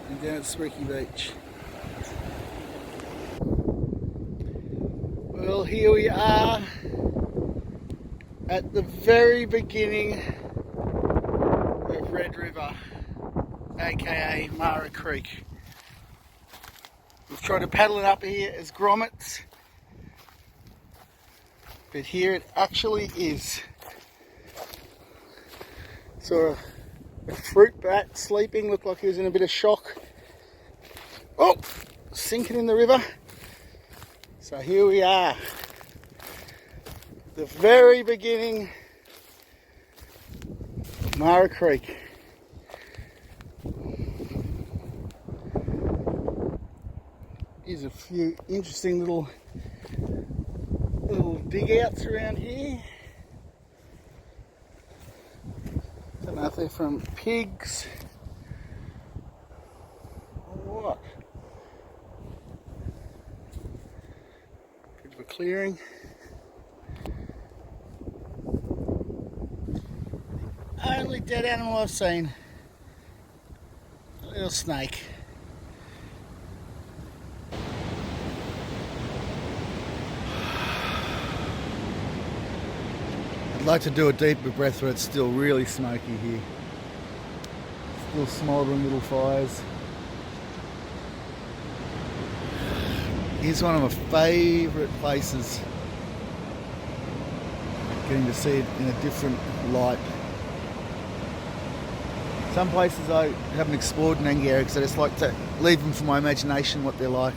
and down at Spooky Beach. Well, here we are at the very beginning of Red River, aka Mara Creek. We've tried to paddle it up here as grommets, but here it actually is. Saw a fruit bat sleeping, looked like he was in a bit of shock. Oh, sinking in the river. So here we are, the very beginning of Mara Creek. Here's a few interesting little dig outs around here. Don't know if they're from pigs or what. Bit of a clearing. Only dead animal I've seen. A little snake. I'd like to do a deeper breath where it's still really smoky here. Still smouldering little fires. Here's one of my favourite places. Getting to see it in a different light. Some places I haven't explored in Angara because I just like to leave them for my imagination what they're like.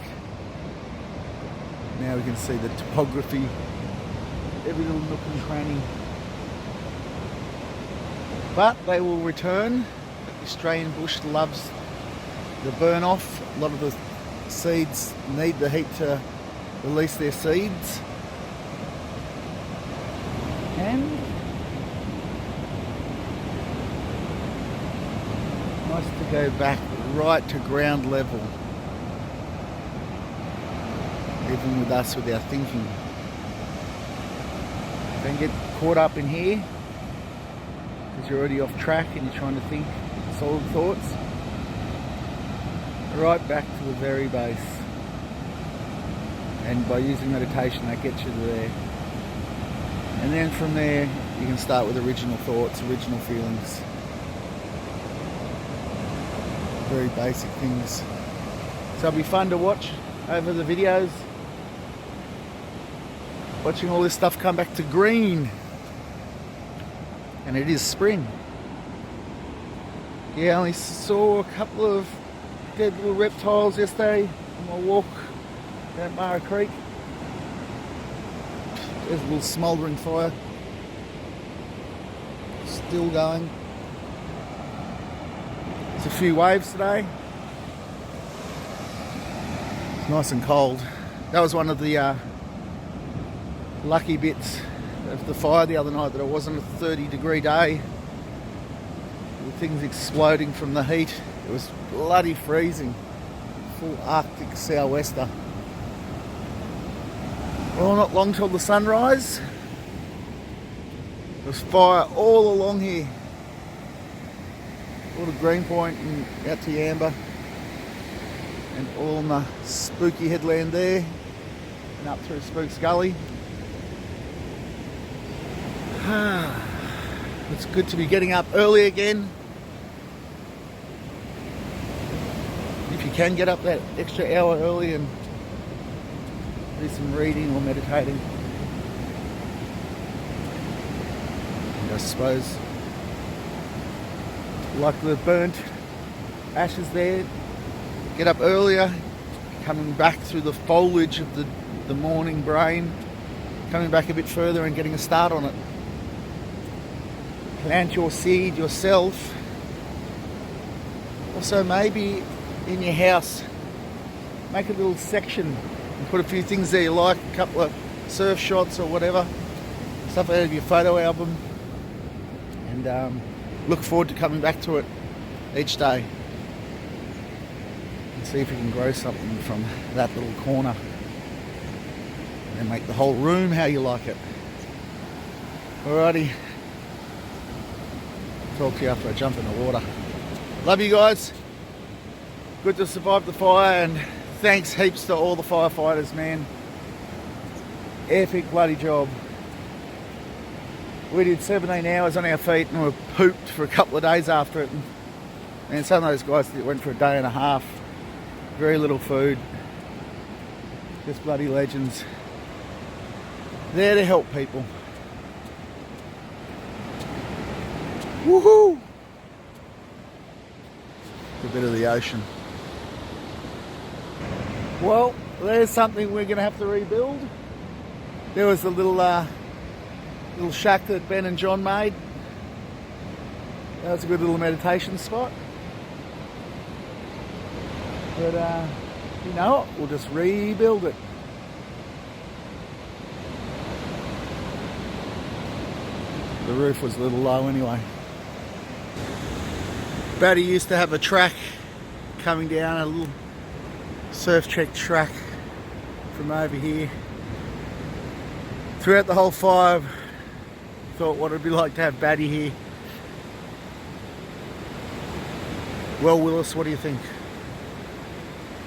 Now we can see the topography, every little nook and cranny. But they will return. The Australian bush loves the burn off. A lot of the seeds need the heat to release their seeds. And nice to go back right to ground level. Even with us, with our thinking. Don't get caught up in here because you're already off track and you're trying to think solid thoughts. Right back to the very base. And by using meditation, that gets you there. And then from there, you can start with original thoughts, original feelings. Very basic things. So it'll be fun to watch over the videos. Watching all this stuff come back to green. And it is spring. Yeah, I only saw a couple of dead little reptiles yesterday on my walk down Mara Creek. There's a little smouldering fire. Still going. There's a few waves today. It's nice and cold. That was one of the lucky bits of the fire the other night, that it wasn't a 30-degree day with things exploding from the heat. It was bloody freezing. Full Arctic sou'wester. Well, not long till the sunrise. There's fire all along here. All to Green Point and out to Yamba. And all on the spooky headland there. And up through Spooks Gully. It's good to be getting up early again. If you can get up that extra hour early and do some reading or meditating. And I suppose, like the burnt ashes there, get up earlier, coming back through the foliage of the morning brain, coming back a bit further and getting a start on it. plant your seed yourself. Also, maybe in your house, make a little section and put a few things there you like, a couple of surf shots or whatever, stuff out of your photo album, and look forward to coming back to it each day and see if you can grow something from that little corner and make the whole room how you like it. Alrighty, talk to you after I jump in the water. Love you guys. Good to survive the fire, and thanks heaps to all the firefighters, man. Epic bloody job. We did 17 hours on our feet and we were pooped for a couple of days after it. And some of those guys went for a day and a half. Very little food. Just bloody legends. There to help people. Woohoo! A bit of the ocean. Well, there's something we're going to have to rebuild. There was a little shack that Ben and John made. That was a good little meditation spot. But you know what? We'll just rebuild it. The roof was a little low anyway. Batty used to have a track coming down, a little surf check track from over here. Throughout the whole fire, thought what it'd be like to have Batty here. Well, Willis, what do you think?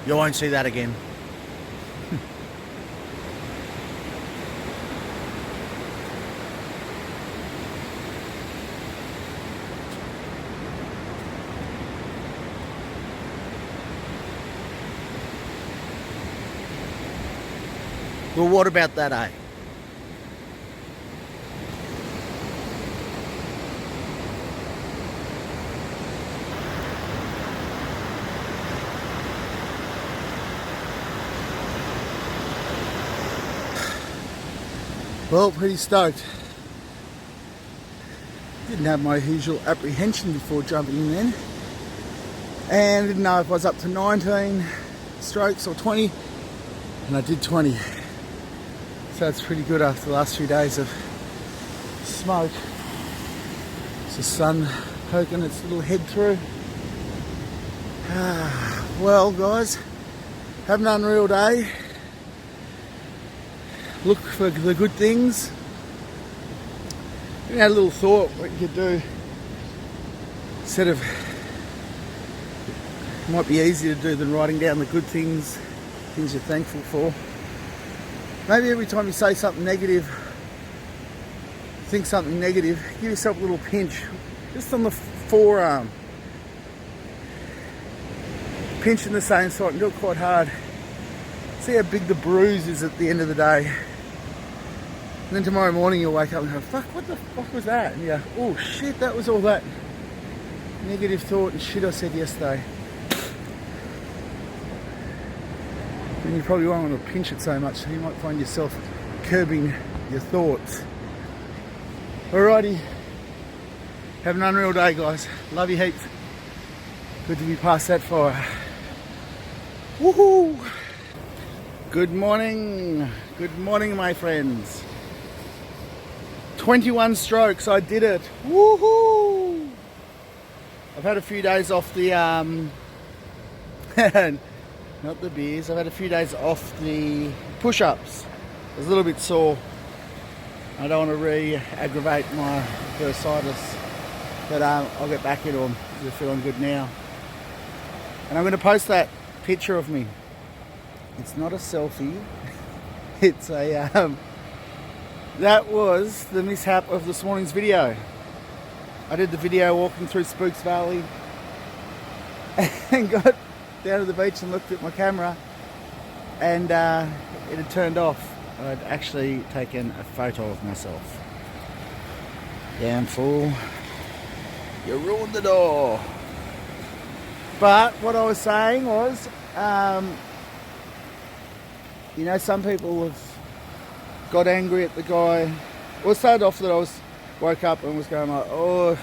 You won't see that again. Well, what about that, eh? Well, pretty stoked. Didn't have my usual apprehension before jumping in then. And didn't know if I was up to 19 strokes or 20. And I did 20. So it's pretty good after the last few days of smoke. It's the sun poking its little head through. Well, guys, have an unreal day. Look for the good things. I had a little thought what you could do. Instead of, it might be easier to do than writing down the good things, things you're thankful for. Maybe every time you say something negative, think something negative, give yourself a little pinch, just on the forearm. Pinch in the same spot and do it quite hard. See how big the bruise is at the end of the day. And then tomorrow morning you'll wake up and go, fuck, what the fuck was that? And you go, oh shit, that was all that negative thought and shit I said yesterday. And you probably won't want to pinch it so much, so you might find yourself curbing your thoughts. Alrighty. Have an unreal day, guys. Love you heaps. Good to be past that fire. Woohoo! Good morning. Good morning, my friends. 21 strokes, I did it. Woohoo! I've had a few days off the not the beers. I've had a few days off the push-ups. I was a little bit sore. I don't want to re-aggravate my bursitis, but I'll get back into them. They're feeling good now. And I'm going to post that picture of me. It's not a selfie. It's a that was the mishap of this morning's video. I did the video walking through Spooks Valley and got down to the beach and looked at my camera, and it had turned off. I'd actually taken a photo of myself. Damn fool. You ruined the door. But what I was saying was, you know, some people have got angry at the guy. Well, it started off that I was woke up and was going like, oh,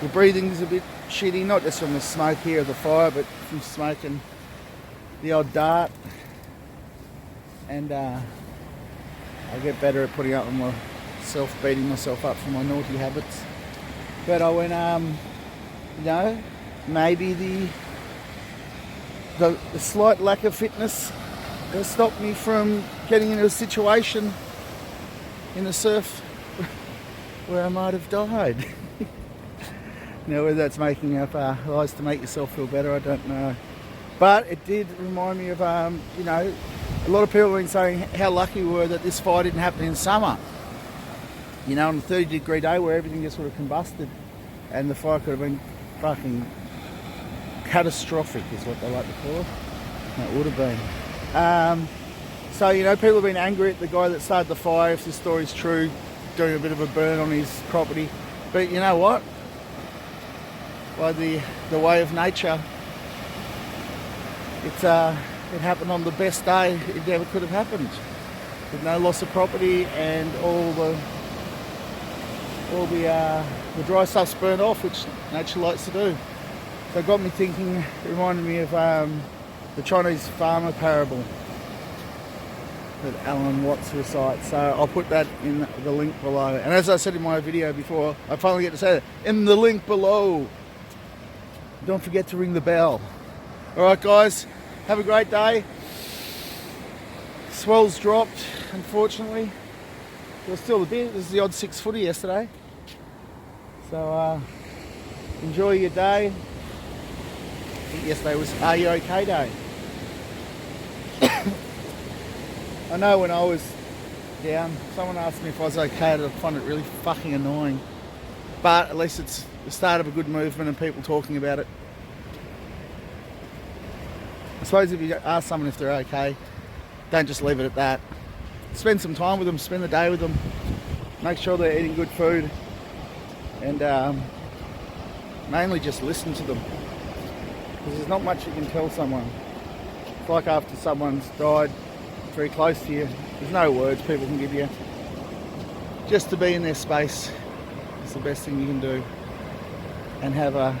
the breathing's a bit shitty, not just from the smoke here of the fire, but from smoking the odd dart. And I get better at putting up with myself, beating myself up for my naughty habits. But I went, you know, maybe the slight lack of fitness has stopped me from getting into a situation in the surf where I might have died. Now, whether that's making up lies to make yourself feel better, I don't know. But it did remind me of, you know, a lot of people have been saying how lucky we were that this fire didn't happen in summer. You know, on a 30-degree day where everything just would have combusted and the fire could have been fucking catastrophic, is what they like to call it. That would have been. So, you know, people have been angry at the guy that started the fire, if this story's true, doing a bit of a burn on his property. But you know what? By the way of nature, it happened on the best day it ever could have happened, with no loss of property and all the dry stuff's burned off, which nature likes to do. So it got me thinking. It reminded me of the Chinese farmer parable that Alan Watts recites. So I'll put that in the link below. And as I said in my video before, I finally get to say it in the link below. Don't forget to ring the bell. Alright guys, have a great day. Swells dropped, unfortunately. There was still a bit. This is the odd 6-footer yesterday. So enjoy your day. I think yesterday was Are You OK Day. I know when I was down, someone asked me if I was okay, I'd find it really fucking annoying. But at least it's the start of a good movement and people talking about it. I suppose if you ask someone if they're okay, don't just leave it at that. Spend some time with them, spend the day with them, make sure they're eating good food, and mainly just listen to them. Because there's not much you can tell someone. It's like after someone's died very close to you, there's no words people can give you. Just to be in their space is the best thing you can do, and have a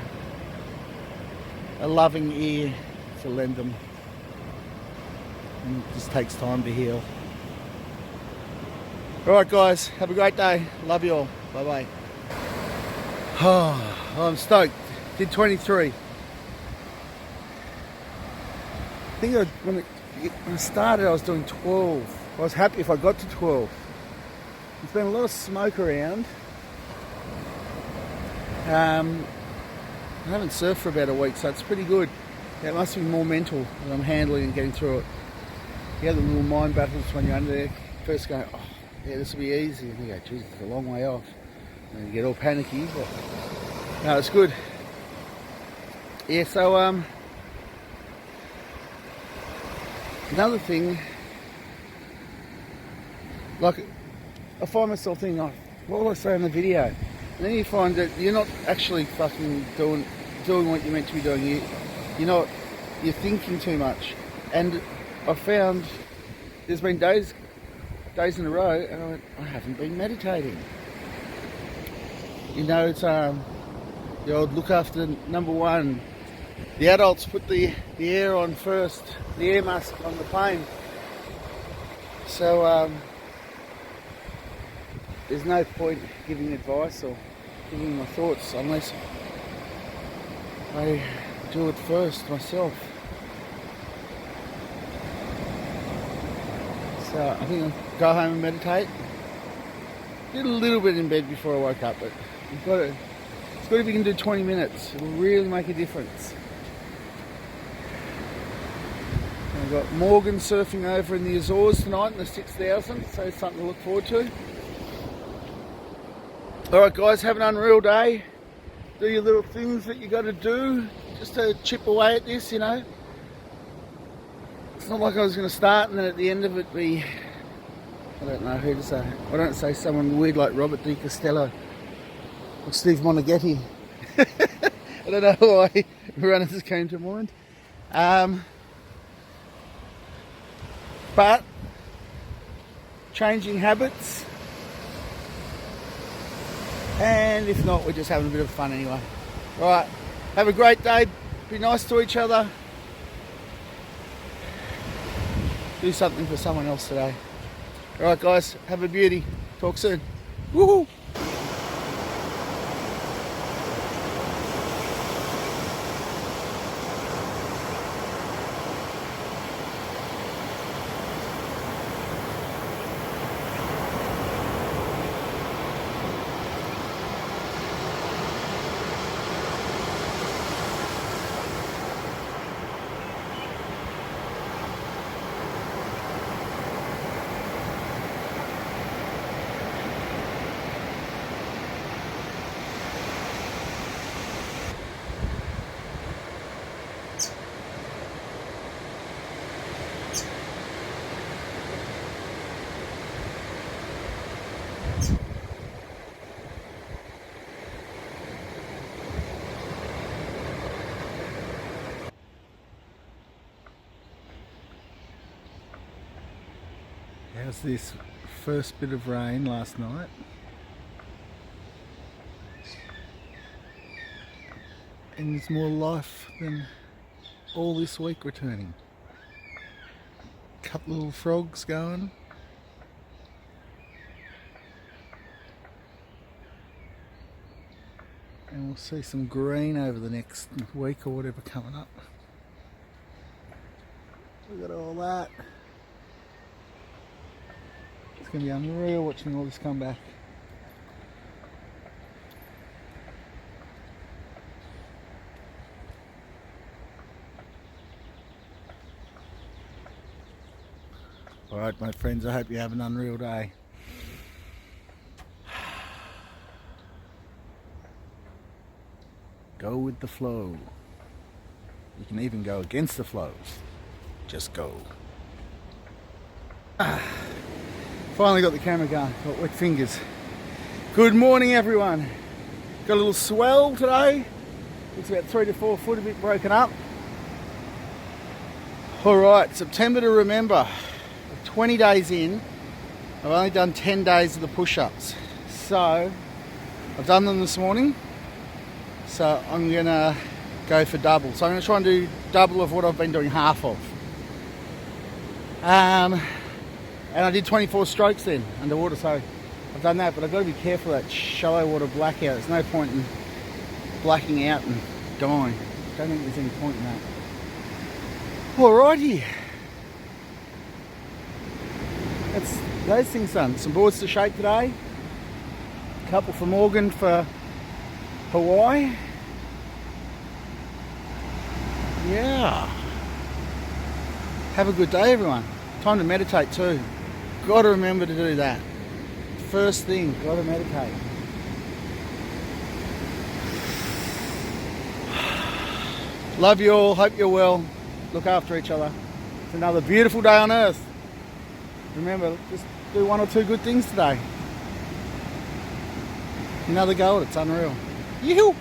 loving ear to lend them. And it just takes time to heal. Alright guys, have a great day. Love you all. Bye bye. Oh, I'm stoked. Did 23. I think when I started I was doing 12. I was happy if I got to 12. There's been a lot of smoke around. I haven't surfed for about a week, so it's pretty good. It must be more mental that I'm handling and getting through it. You have the little mind battles when you're under there. First go, oh yeah, this will be easy. And you go, geez, it's a long way off. And you get all panicky, but no, it's good. Yeah, so another thing, like I find myself thinking, oh, what will I say in the video? And then you find that you're not actually fucking doing what you're meant to be doing. You're thinking too much. And I found there's been days in a row, and I went, I haven't been meditating. You know, it's the old look after number one. The adults put the air on first, the air mask on the plane. So there's no point giving advice or giving my thoughts unless I do it first myself. So I think I'll go home and meditate. Did a little bit in bed before I woke up, but it's good if you can do 20 minutes. It'll really make a difference. I've got Morgan surfing over in the Azores tonight in the 6,000, so it's something to look forward to. Alright guys, have an unreal day. Do your little things that you got to do just to chip away at this, you know. It's not like I was going to start and then at the end of it be, I don't know who to say. I don't say someone weird like Robert Di Costello or Steve Monaghetti. I don't know why runners just came to mind. But changing habits And if not, we're just having a bit of fun anyway. Right, have a great day. Be nice to each other. Do something for someone else today. Alright guys, have a beauty. Talk soon. Woohoo! How's this first bit of rain last night? And there's more life than all this week returning. Couple little frogs going. And we'll see some green over the next week or whatever coming up. Look at all that. It's going to be unreal watching all this come back. Alright my friends, I hope you have an unreal day. Go with the flow. You can even go against the flow. Just go. Finally got the camera going, got wet fingers. Good morning everyone. Got a little swell today. Looks about 3 to 4 foot, a bit broken up. Alright, September to remember. 20 days in, I've only done 10 days of the push-ups. So, I've done them this morning. So I'm gonna go for double. So I'm gonna try and do double of what I've been doing half of. And I did 24 strokes then, underwater, so I've done that, but I've got to be careful of that shallow water blackout. There's no point in blacking out and dying. I don't think there's any point in that. Alrighty. That's those things done. Some boards to shake today. A couple for Morgan for Hawaii. Yeah. Have a good day everyone. Time to meditate too. Got to remember to do that. First thing, got to meditate. Love you all, hope you're well. Look after each other. It's another beautiful day on earth. Remember, just do 1 or 2 good things today. Another go at it, it's unreal. Yoo-hoo!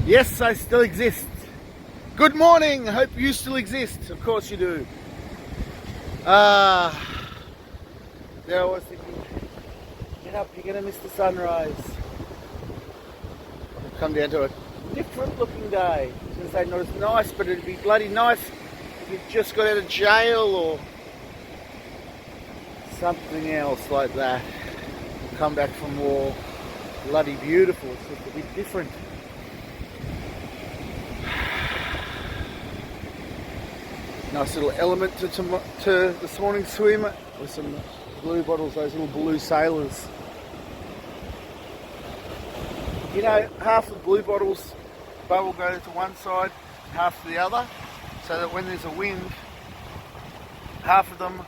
Yes, I still exist. Good morning, I hope you still exist. Of course you do. There I was thinking, get up, you're gonna miss the sunrise. We've come down to a different looking day. I was gonna say not as nice, but it'd be bloody nice if you just got out of jail or something else like that. Come back from war. Bloody beautiful, it's just a bit different. Nice little element to this morning's swim with some blue bottles, those little blue sailors. You know, half the blue bottles bubble go to one side, half to the other, so that when there's a wind, half of them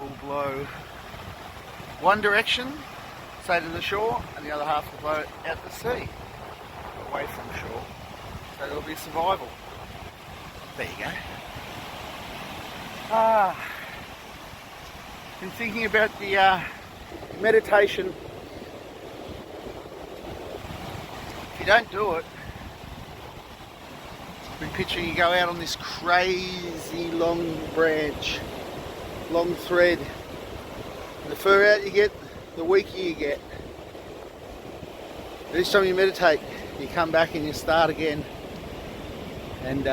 will blow one direction, say to the shore, and the other half will blow out to sea, away from the shore. So it'll be survival. There you go. Been thinking about the meditation. If you don't do it, been picturing you go out on this crazy long branch, long thread, and The further out you get, the weaker you get. Each time you meditate, you come back and you start again. And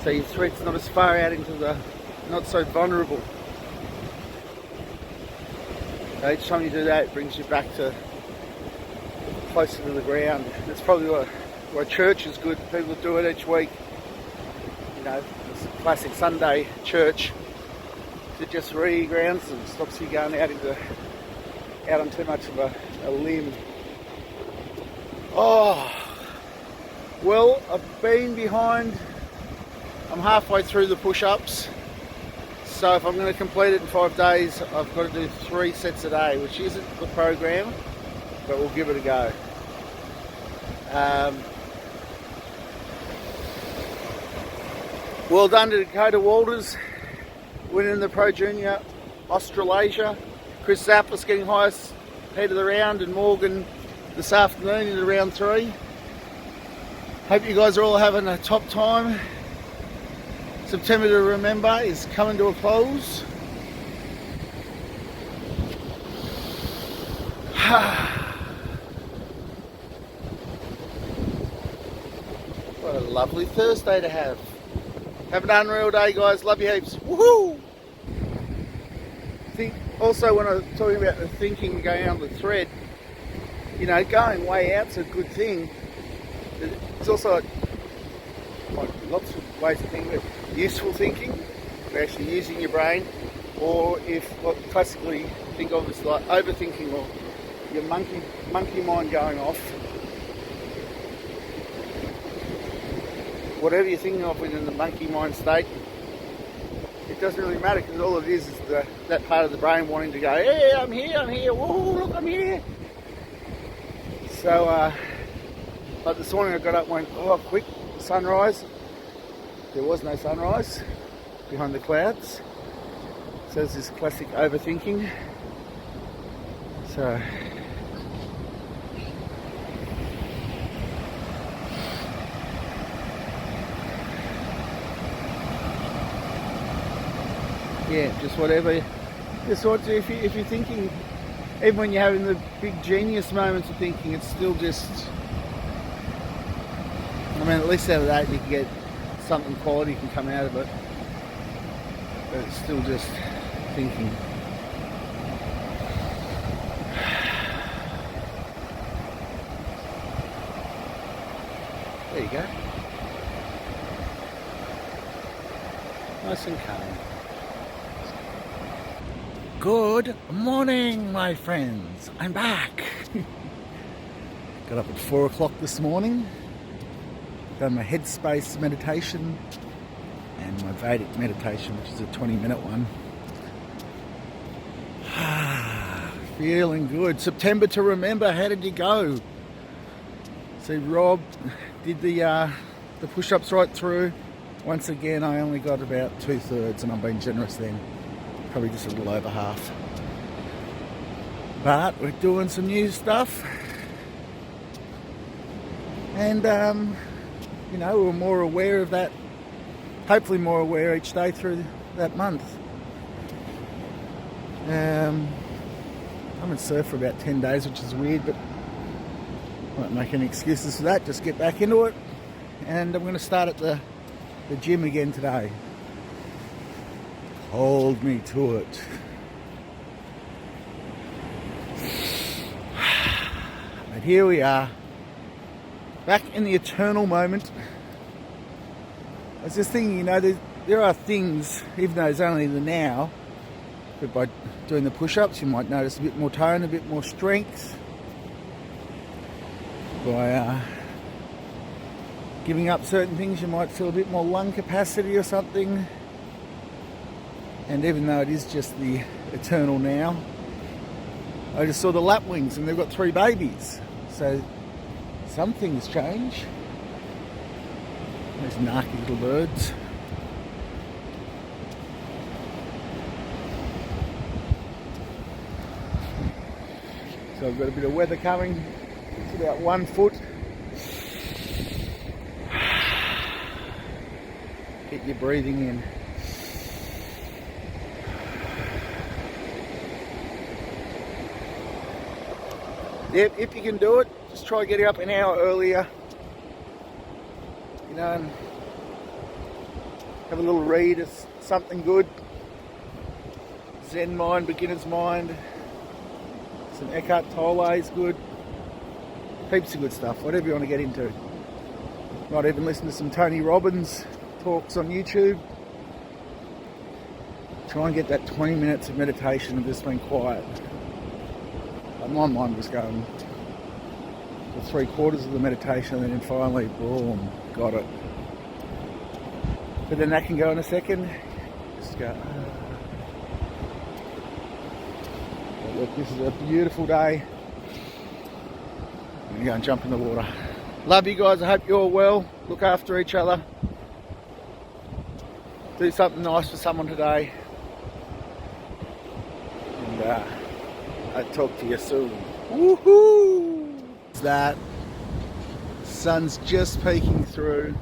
so your thread's not as far out into the, not so vulnerable. So each time you do that, it brings you back to closer to the ground. That's probably why church is good. People do it each week. You know, it's a classic Sunday church. It just re-grounds and stops you going out on too much of a limb. Oh, well, I've been behind. I'm halfway through the push-ups. So if I'm going to complete it in 5 days, I've got to do 3 sets a day, which isn't the program, but we'll give it a go. Well done to Dakota Walters, winning the Pro Junior Australasia. Chris Zappis getting highest head of the round, and Morgan this afternoon in round 3. Hope you guys are all having a top time. September to Remember is coming to a close. What a lovely Thursday to have. Have an unreal day, guys. Love you heaps. Woohoo! Also, when I was talking about the thinking going on the thread, you know, going way out's a good thing. It's also like lots of ways of thinking, but useful thinking, you're actually using your brain, or if what classically think of as like overthinking or your monkey mind going off. Whatever you're thinking of within the monkey mind state, it doesn't really matter, because all it is that part of the brain wanting to go, hey, I'm here, whoa, look, I'm here. So, like this morning I got up and went, oh, quick, sunrise. There was no sunrise behind the clouds. So it's this classic overthinking. So, yeah, just whatever. Just what if you're thinking, even when you're having the big genius moments of thinking, it's still just, I mean, at least out of that you can get something quality can come out of it, but it's still just thinking. There you go. Nice and calm. Good morning, my friends. I'm back. Got up at 4 o'clock this morning. Done my headspace meditation and my Vedic meditation, which is a 20-minute one. Feeling good. September to Remember. How did you go? See, Rob did the push-ups right through. Once again, I only got about 2/3, and I'm being generous then. Probably just a little over half. But we're doing some new stuff. And, you know, we're more aware of that. Hopefully more aware each day through that month. I'm in surf for about 10 days, which is weird, but I won't make any excuses for that. Just get back into it. And I'm going to start at the gym again today. Hold me to it. But here we are, back in the eternal moment. I was just thinking, you know, there are things, even though it's only the now, but by doing the push-ups you might notice a bit more tone, a bit more strength. By giving up certain things you might feel a bit more lung capacity or something. And even though it is just the eternal now, I just saw the lapwings and they've got 3 babies. So some things change. Those narky little birds. So I've got a bit of weather coming. It's about 1 foot. Get your breathing in. if you can do it, just try getting up an hour earlier. You know, and have a little read of something good. Zen mind, beginner's mind. Some Eckhart Tolle is good. Heaps of good stuff, whatever you want to get into. Might even listen to some Tony Robbins talks on YouTube. Try and get that 20 minutes of meditation of just being quiet. But my mind was going for 3/4 of the meditation, and then finally, boom, got it. But then that can go in a second. Just go. But look, this is a beautiful day. I'm going to go and jump in the water. Love you guys. I hope you're all well. Look after each other. Do something nice for someone today. And I'll talk to you soon. Woohoo! That sun's just peeking through,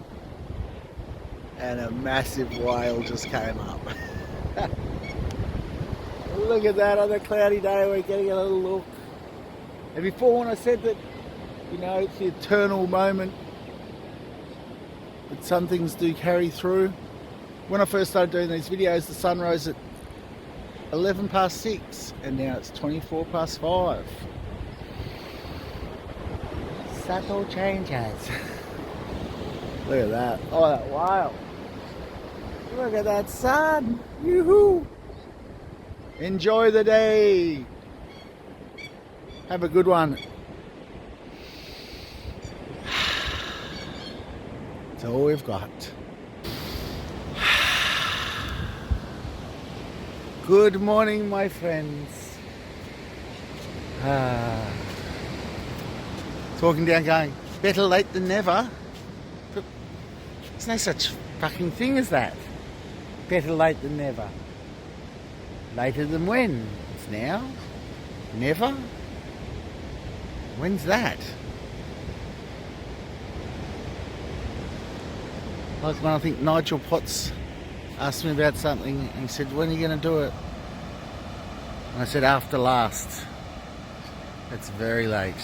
and a massive whale just came up. Look at that on a cloudy day. We're getting a little look. And before, when I said that, you know, it's the eternal moment that some things do carry through. When I first started doing these videos, the sun rose at 11 past 6, and now it's 24 past 5. Subtle changes. Look at that. Oh, that whale. Look at that sun. Yoo-hoo. Enjoy the day. Have a good one. That's all we've got. Good morning, my friends. Talking down, going, better late than never. But there's no such fucking thing as that. Better late than never. Later than when? It's now? Never? When's that? Like when I think Nigel Potts asked me about something and he said, when are you going to do it? And I said, after last. It's very late.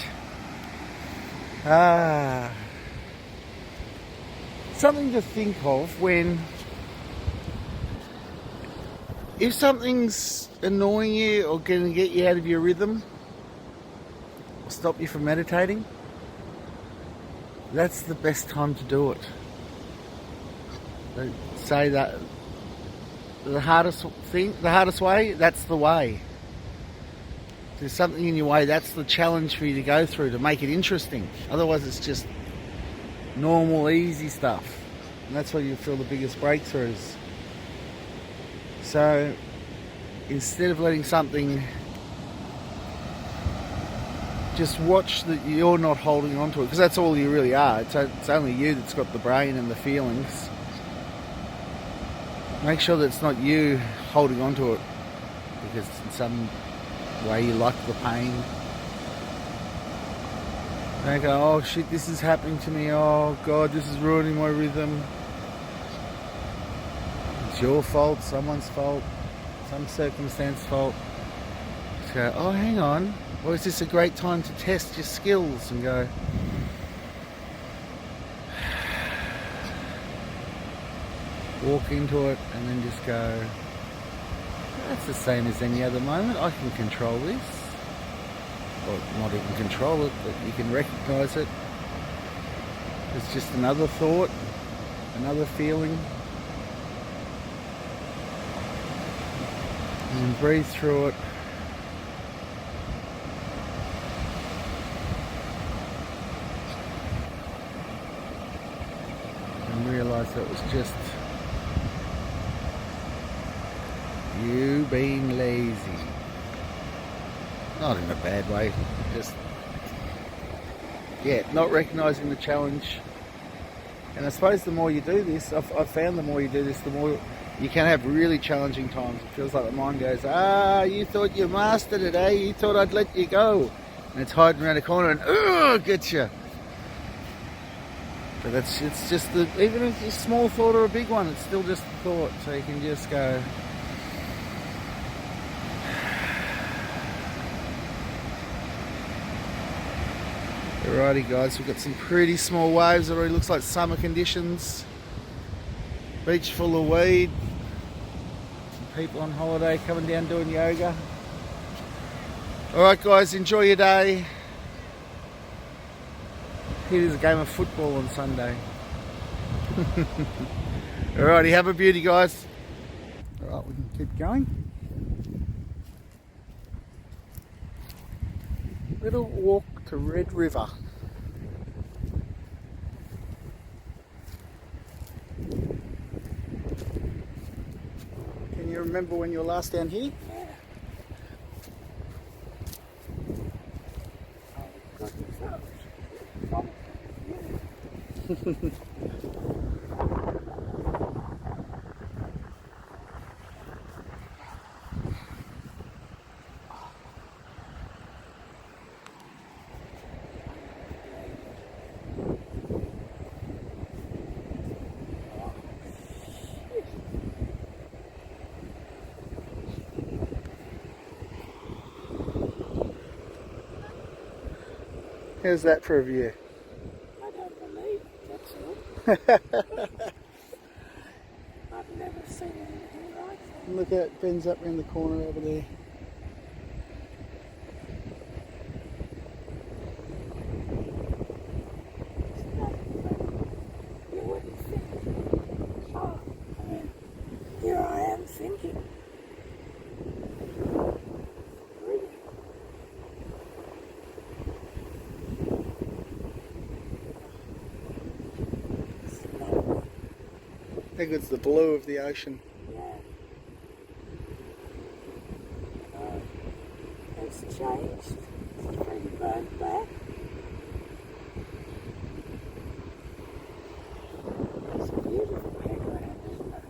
Something to think of when, if something's annoying you or going to get you out of your rhythm, or stop you from meditating, that's the best time to do it. They say that the hardest way, that's the way. If there's something in your way, that's the challenge for you to go through to make it interesting. Otherwise it's just normal, easy stuff. And that's where you feel the biggest breakthroughs. So instead of letting something, just watch that you're not holding on to it, because that's all you really are. It's only you that's got the brain and the feelings. Make sure that it's not you holding on to it because in some way you like the pain. Don't go, oh shit, this is happening to me, oh god, this is ruining my rhythm. It's your fault, someone's fault, some circumstance fault. Just go, oh hang on, or is this a great time to test your skills and go, walk into it and then just go, that's the same as any other moment, I can control this. Or not even control it, but you can recognise it. It's just another thought, another feeling. And breathe through it. And realise that it was just you being lazy. Not in a bad way, just, yeah, not recognising the challenge. And I suppose the more you do this, I've found the more you do this, the more you can have really challenging times. It feels like the mind goes, you thought you mastered it, eh? You thought I'd let you go. And it's hiding around the corner and, get you. But it's just, even if it's a small thought or a big one, it's still just a thought. So you can just go, Alrighty guys, we've got some pretty small waves. It already looks like summer conditions. Beach full of weed. Some people on holiday coming down doing yoga. Alright guys, enjoy your day. Here is a game of football on Sunday. Alrighty, have a beauty guys. Alright, we can keep going. Little walk to Red River. Can you remember when you were last down here? How's that for a view? I don't believe it, that's all. I've never seen anything like that. Look at Ben's up around the corner over there. You wouldn't think. Oh, I mean, here I am thinking. Really? It's lovely. I think it's the blue of the ocean. Yeah. It's changed. It's pretty burnt back. It's a beautiful headland, isn't it?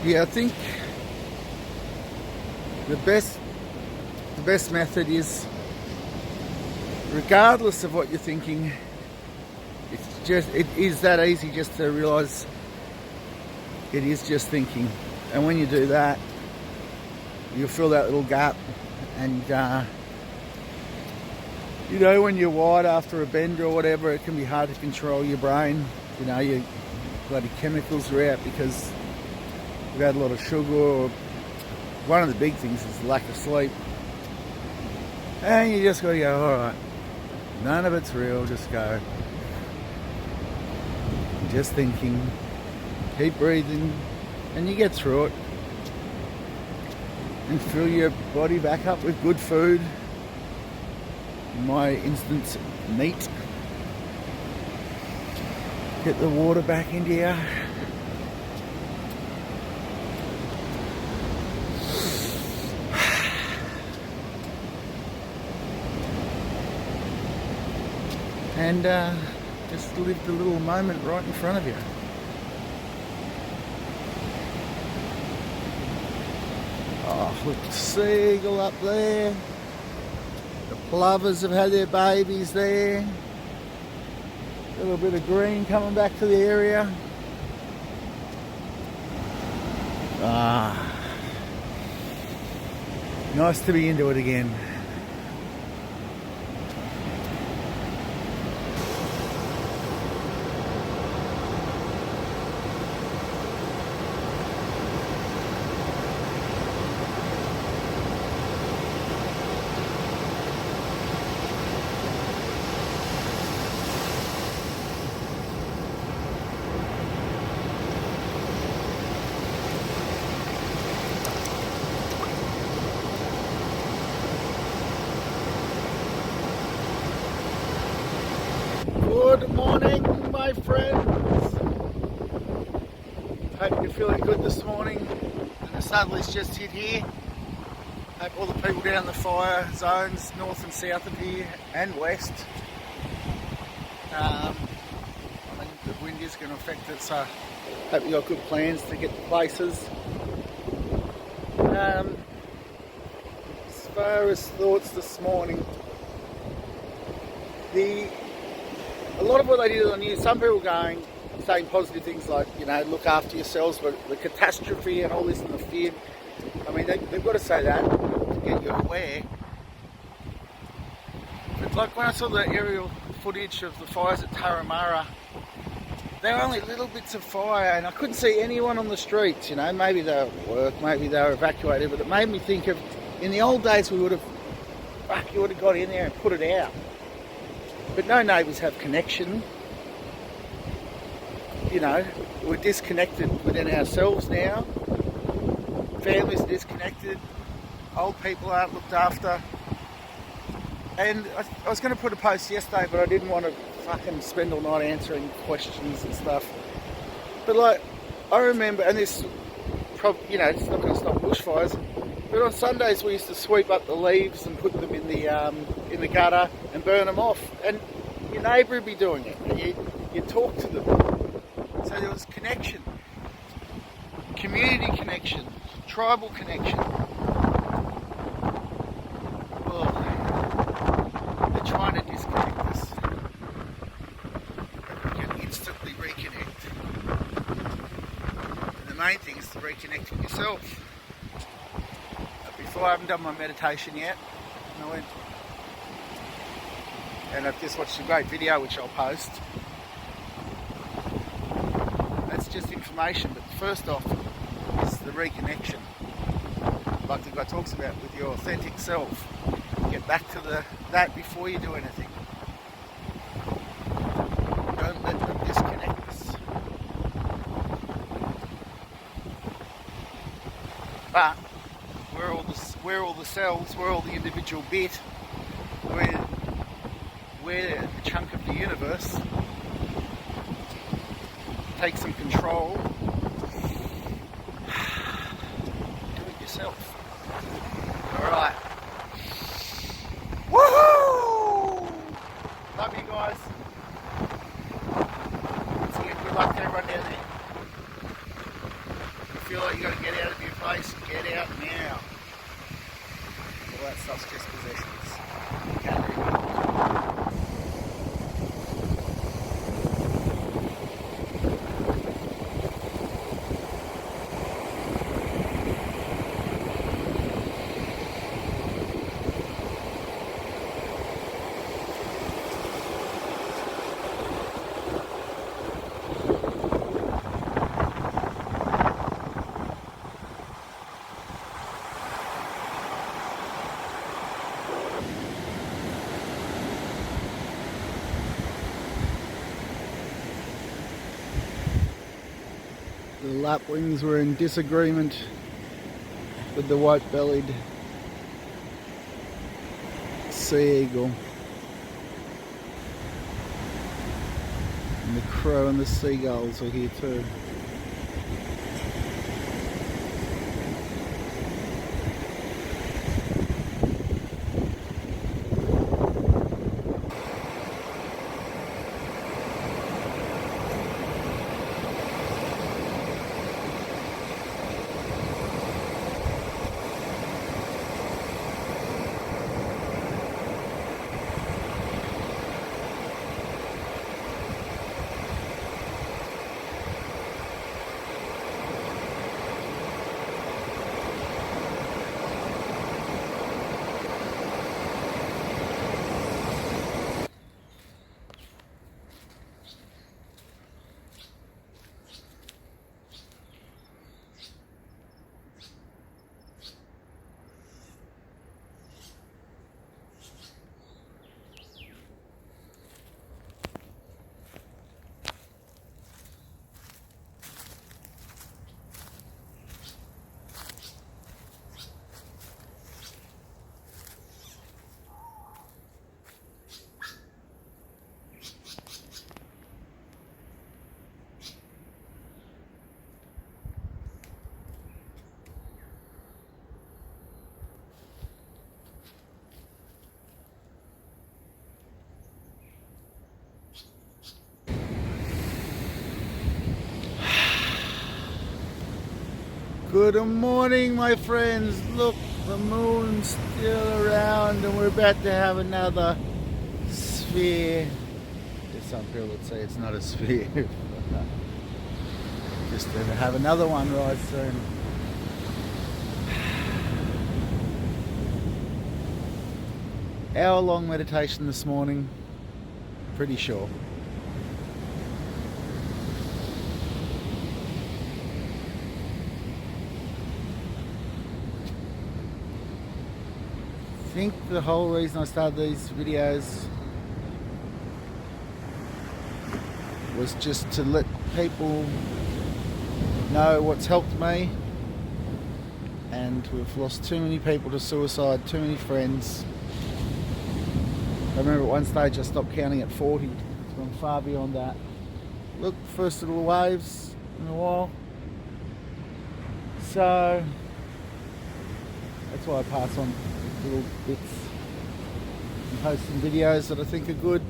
Yeah, I think the best method is, regardless of what you're thinking, it is that easy just to realise it is just thinking. And when you do that, you'll fill that little gap. And you know, when you're wired after a bend or whatever, it can be hard to control your brain. You know, your bloody chemicals are out because you've had a lot of sugar, or one of the big things is lack of sleep. And you just got to go, alright, none of it's real, just go. Just thinking, keep breathing, and you get through it. And fill your body back up with good food. In my instance, meat. Get the water back into you. And just live the little moment right in front of you. Oh, look, the seagull up there. The plovers have had their babies there. A little bit of green coming back to the area. Ah, nice to be into it again. Good morning, my friends. Hope you're feeling good this morning. The southerlies just hit here. Hope all the people down the fire zones, north and south of here, and west. I mean, the wind is going to affect it, so hope you got good plans to get to places. As far as thoughts this morning, a lot of what they did on the news, some people saying positive things like, you know, look after yourselves, but the catastrophe and all this and the fear, I mean, they've got to say that to get you aware. But Like when I saw the aerial footage of the fires at Turramurra, there were only little bits of fire and I couldn't see anyone on the streets, you know. Maybe they were at work, maybe they were evacuated, but it made me think of, in the old days you would have got in there and put it out. But no neighbours have connection. You know, we're disconnected within ourselves now. Families are disconnected. Old people aren't looked after. And I was going to put a post yesterday, but I didn't want to fucking spend all night answering questions and stuff. But like, I remember, and this, you know, it's not going to stop bushfires. But on Sundays we used to sweep up the leaves and put them in the gutter and burn them off. And your neighbour would be doing it. And you talk to them. So there was connection, community connection, tribal connection. Well, they're trying to disconnect us. You can instantly reconnect. And the main thing is to reconnect with yourself. Before, I haven't done my meditation yet. And I've just watched a great video which I'll post. That's just information, but first off is the reconnection. Like the guy talks about with your authentic self. Get back to that before you do anything. Don't let them disconnect us. But we're all the cells, we're all the individual bit. We're a chunk of the universe. Take some control. Do it yourself. Alright. Woohoo! Love you guys. Once again, good luck to everyone down there. If you feel like you got to get out of your place, get out now. All that stuff's just possessions. You can't do it. The lapwings were in disagreement with the white-bellied sea eagle. And the crow and the seagulls are here too. Good morning, my friends. Look, the moon's still around and we're about to have another sphere. There's some people that say it's not a sphere. Just to have another one right soon. hour-long meditation this morning, pretty sure. I think the whole reason I started these videos was just to let people know what's helped me. And we've lost too many people to suicide, too many friends. I remember at one stage I stopped counting at 40. It's gone far beyond that. Look, first little waves in a while. So that's why I pass on little bits and post some videos that I think are good.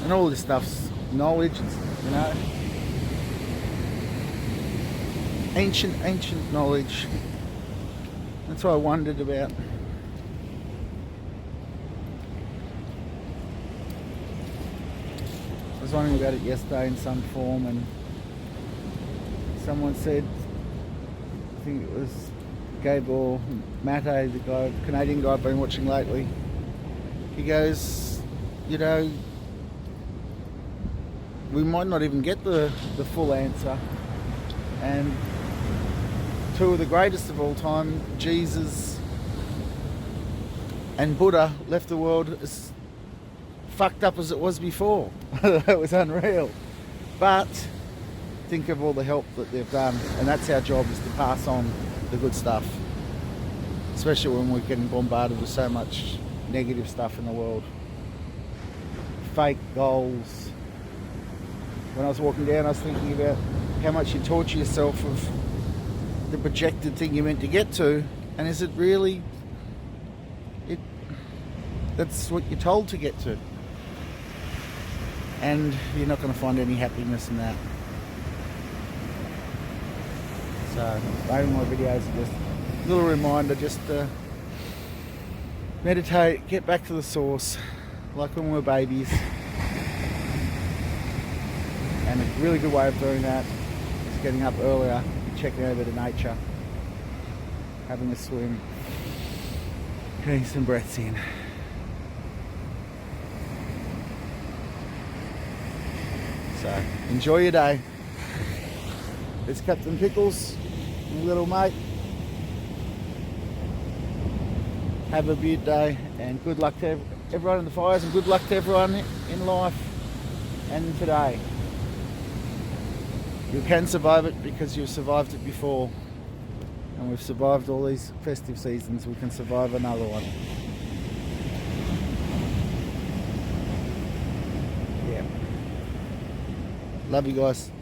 And all this stuff's knowledge, you know. Ancient knowledge. That's what I wondered about. I was wondering about it yesterday in some form, and someone said, I think it was Gabor Mate, the guy, Canadian guy I've been watching lately. He goes, you know, we might not even get the full answer. And two of the greatest of all time, Jesus and Buddha, left the world as fucked up as it was before. That was unreal. But think of all the help that they've done, and that's our job, is to pass on the good stuff, especially when we're getting bombarded with so much negative stuff in the world. Fake goals. When I was walking down, I was thinking about how much you torture yourself of the projected thing you're meant to get to, and is it really that's what you're told to get to, and you're not going to find any happiness in that. So maybe my videos are just a little reminder, just to meditate, get back to the source, like when we were babies. And a really good way of doing that is getting up earlier, checking over to nature, having a swim, getting some breaths in. So enjoy your day. It's Captain Pickles, my little mate. Have a beaut day, and good luck to everyone in the fires, and good luck to everyone in life and today. You can survive it because you've survived it before, and we've survived all these festive seasons. We can survive another one. Yeah. Love you guys.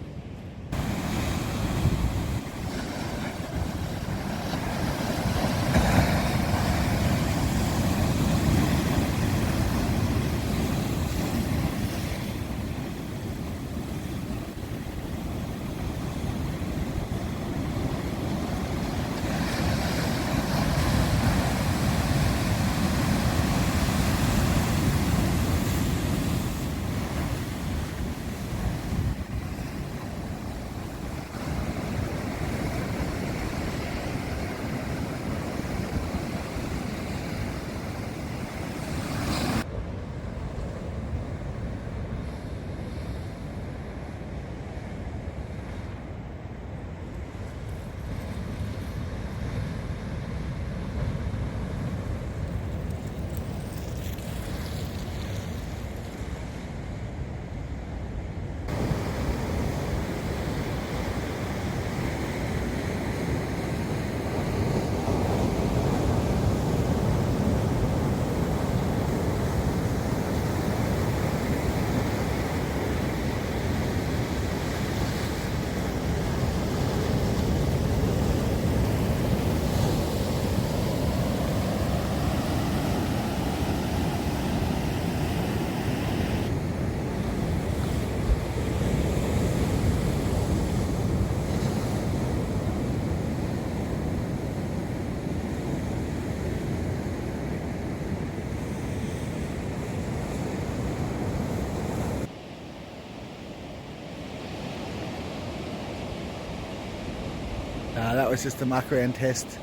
That was just a muck around test.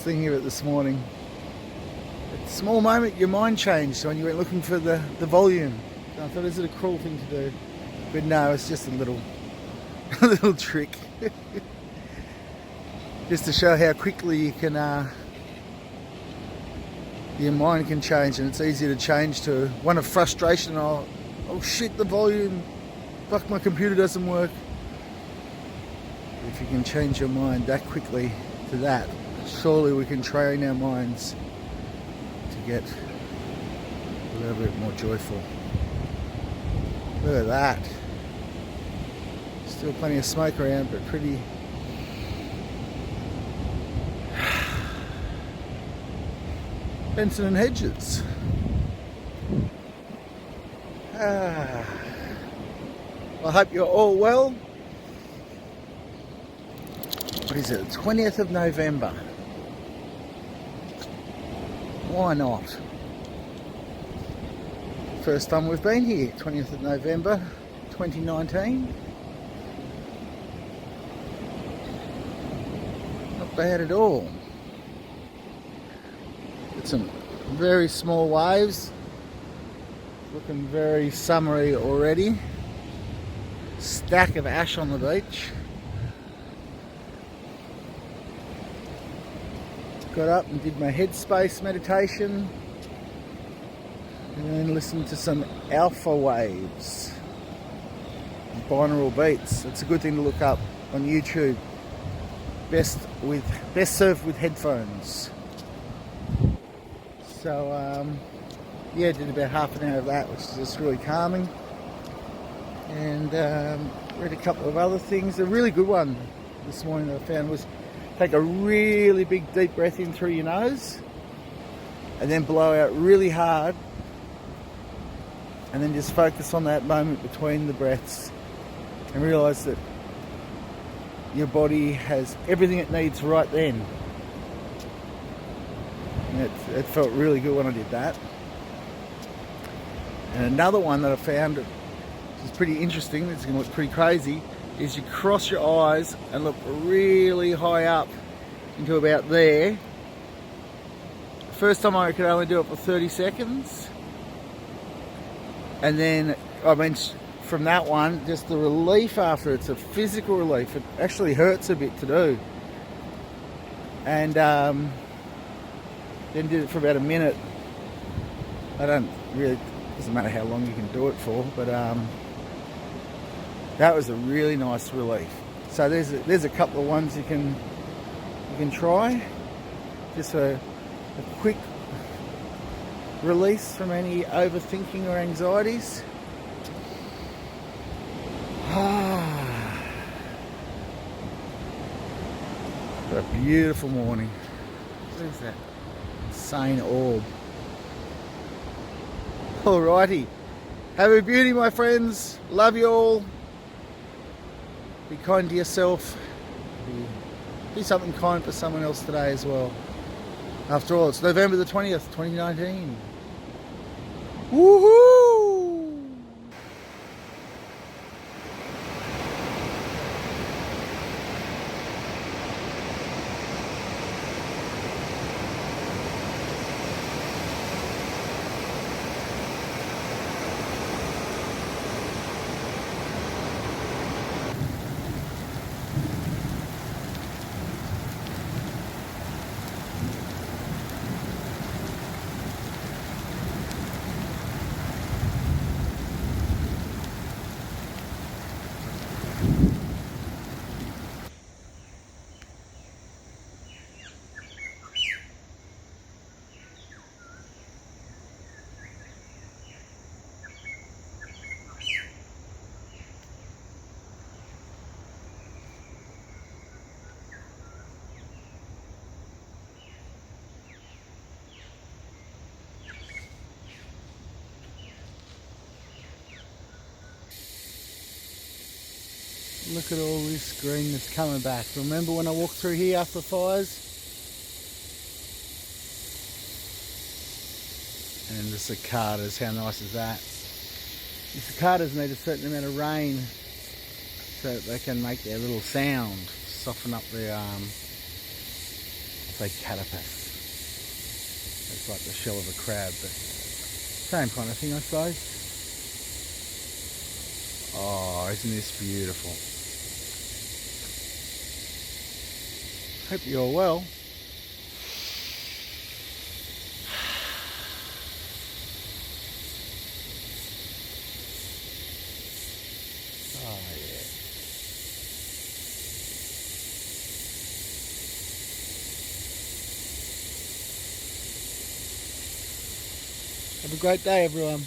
thinking of it this morning. At a small moment, your mind changed when you went looking for the volume. And I thought, is it a cruel thing to do? But no, it's just a little, a little trick. Just to show how quickly you can, your mind can change, and it's easy to change to one of frustration. Oh shit, the volume. Fuck, my computer doesn't work. If you can change your mind that quickly to that, surely we can train our minds to get a little bit more joyful. Look at that. Still plenty of smoke around, but pretty. Benson and Hedges. Well, I hope you're all well. What is it? 20th of November. Why not? First time we've been here, 20th of November 2019. Not bad at all. Got some very small waves. Looking very summery already. Stack of ash on the beach. Got up and did my headspace meditation. And then listened to some alpha waves. Binaural beats. It's a good thing to look up on YouTube. Best served with headphones. So yeah, did about half an hour of that, which is just really calming. And read a couple of other things. A really good one this morning that I found was take a really big deep breath in through your nose and then blow out really hard, and then just focus on that moment between the breaths and realise that your body has everything it needs right then. And it felt really good when I did that. And another one that I found, which is pretty interesting, it's going to look pretty crazy, is you cross your eyes and look really high up into about there. First time I could only do it for 30 seconds. And then, I mean, from that one, just the relief after, it's a physical relief. It actually hurts a bit to do. And then did it for about a minute. I don't really, doesn't matter how long you can do it for, but that was a really nice relief. So there's a couple of ones you can try, just a quick release from any overthinking or anxieties. What a beautiful morning. What is that? Insane orb. Alrighty. Have a beauty, my friends. Love you all. Be kind to yourself. Do something kind for someone else today as well. After all, it's November the 20th, 2019. Woohoo! Look at all this green that's coming back. Remember when I walked through here after the fires? And the cicadas, how nice is that? The cicadas need a certain amount of rain so that they can make their little sound, soften up their say catapus. It's like the shell of a crab, but same kind of thing, I suppose. Oh, isn't this beautiful? Hope you're all well. Oh yeah. Have a great day, everyone.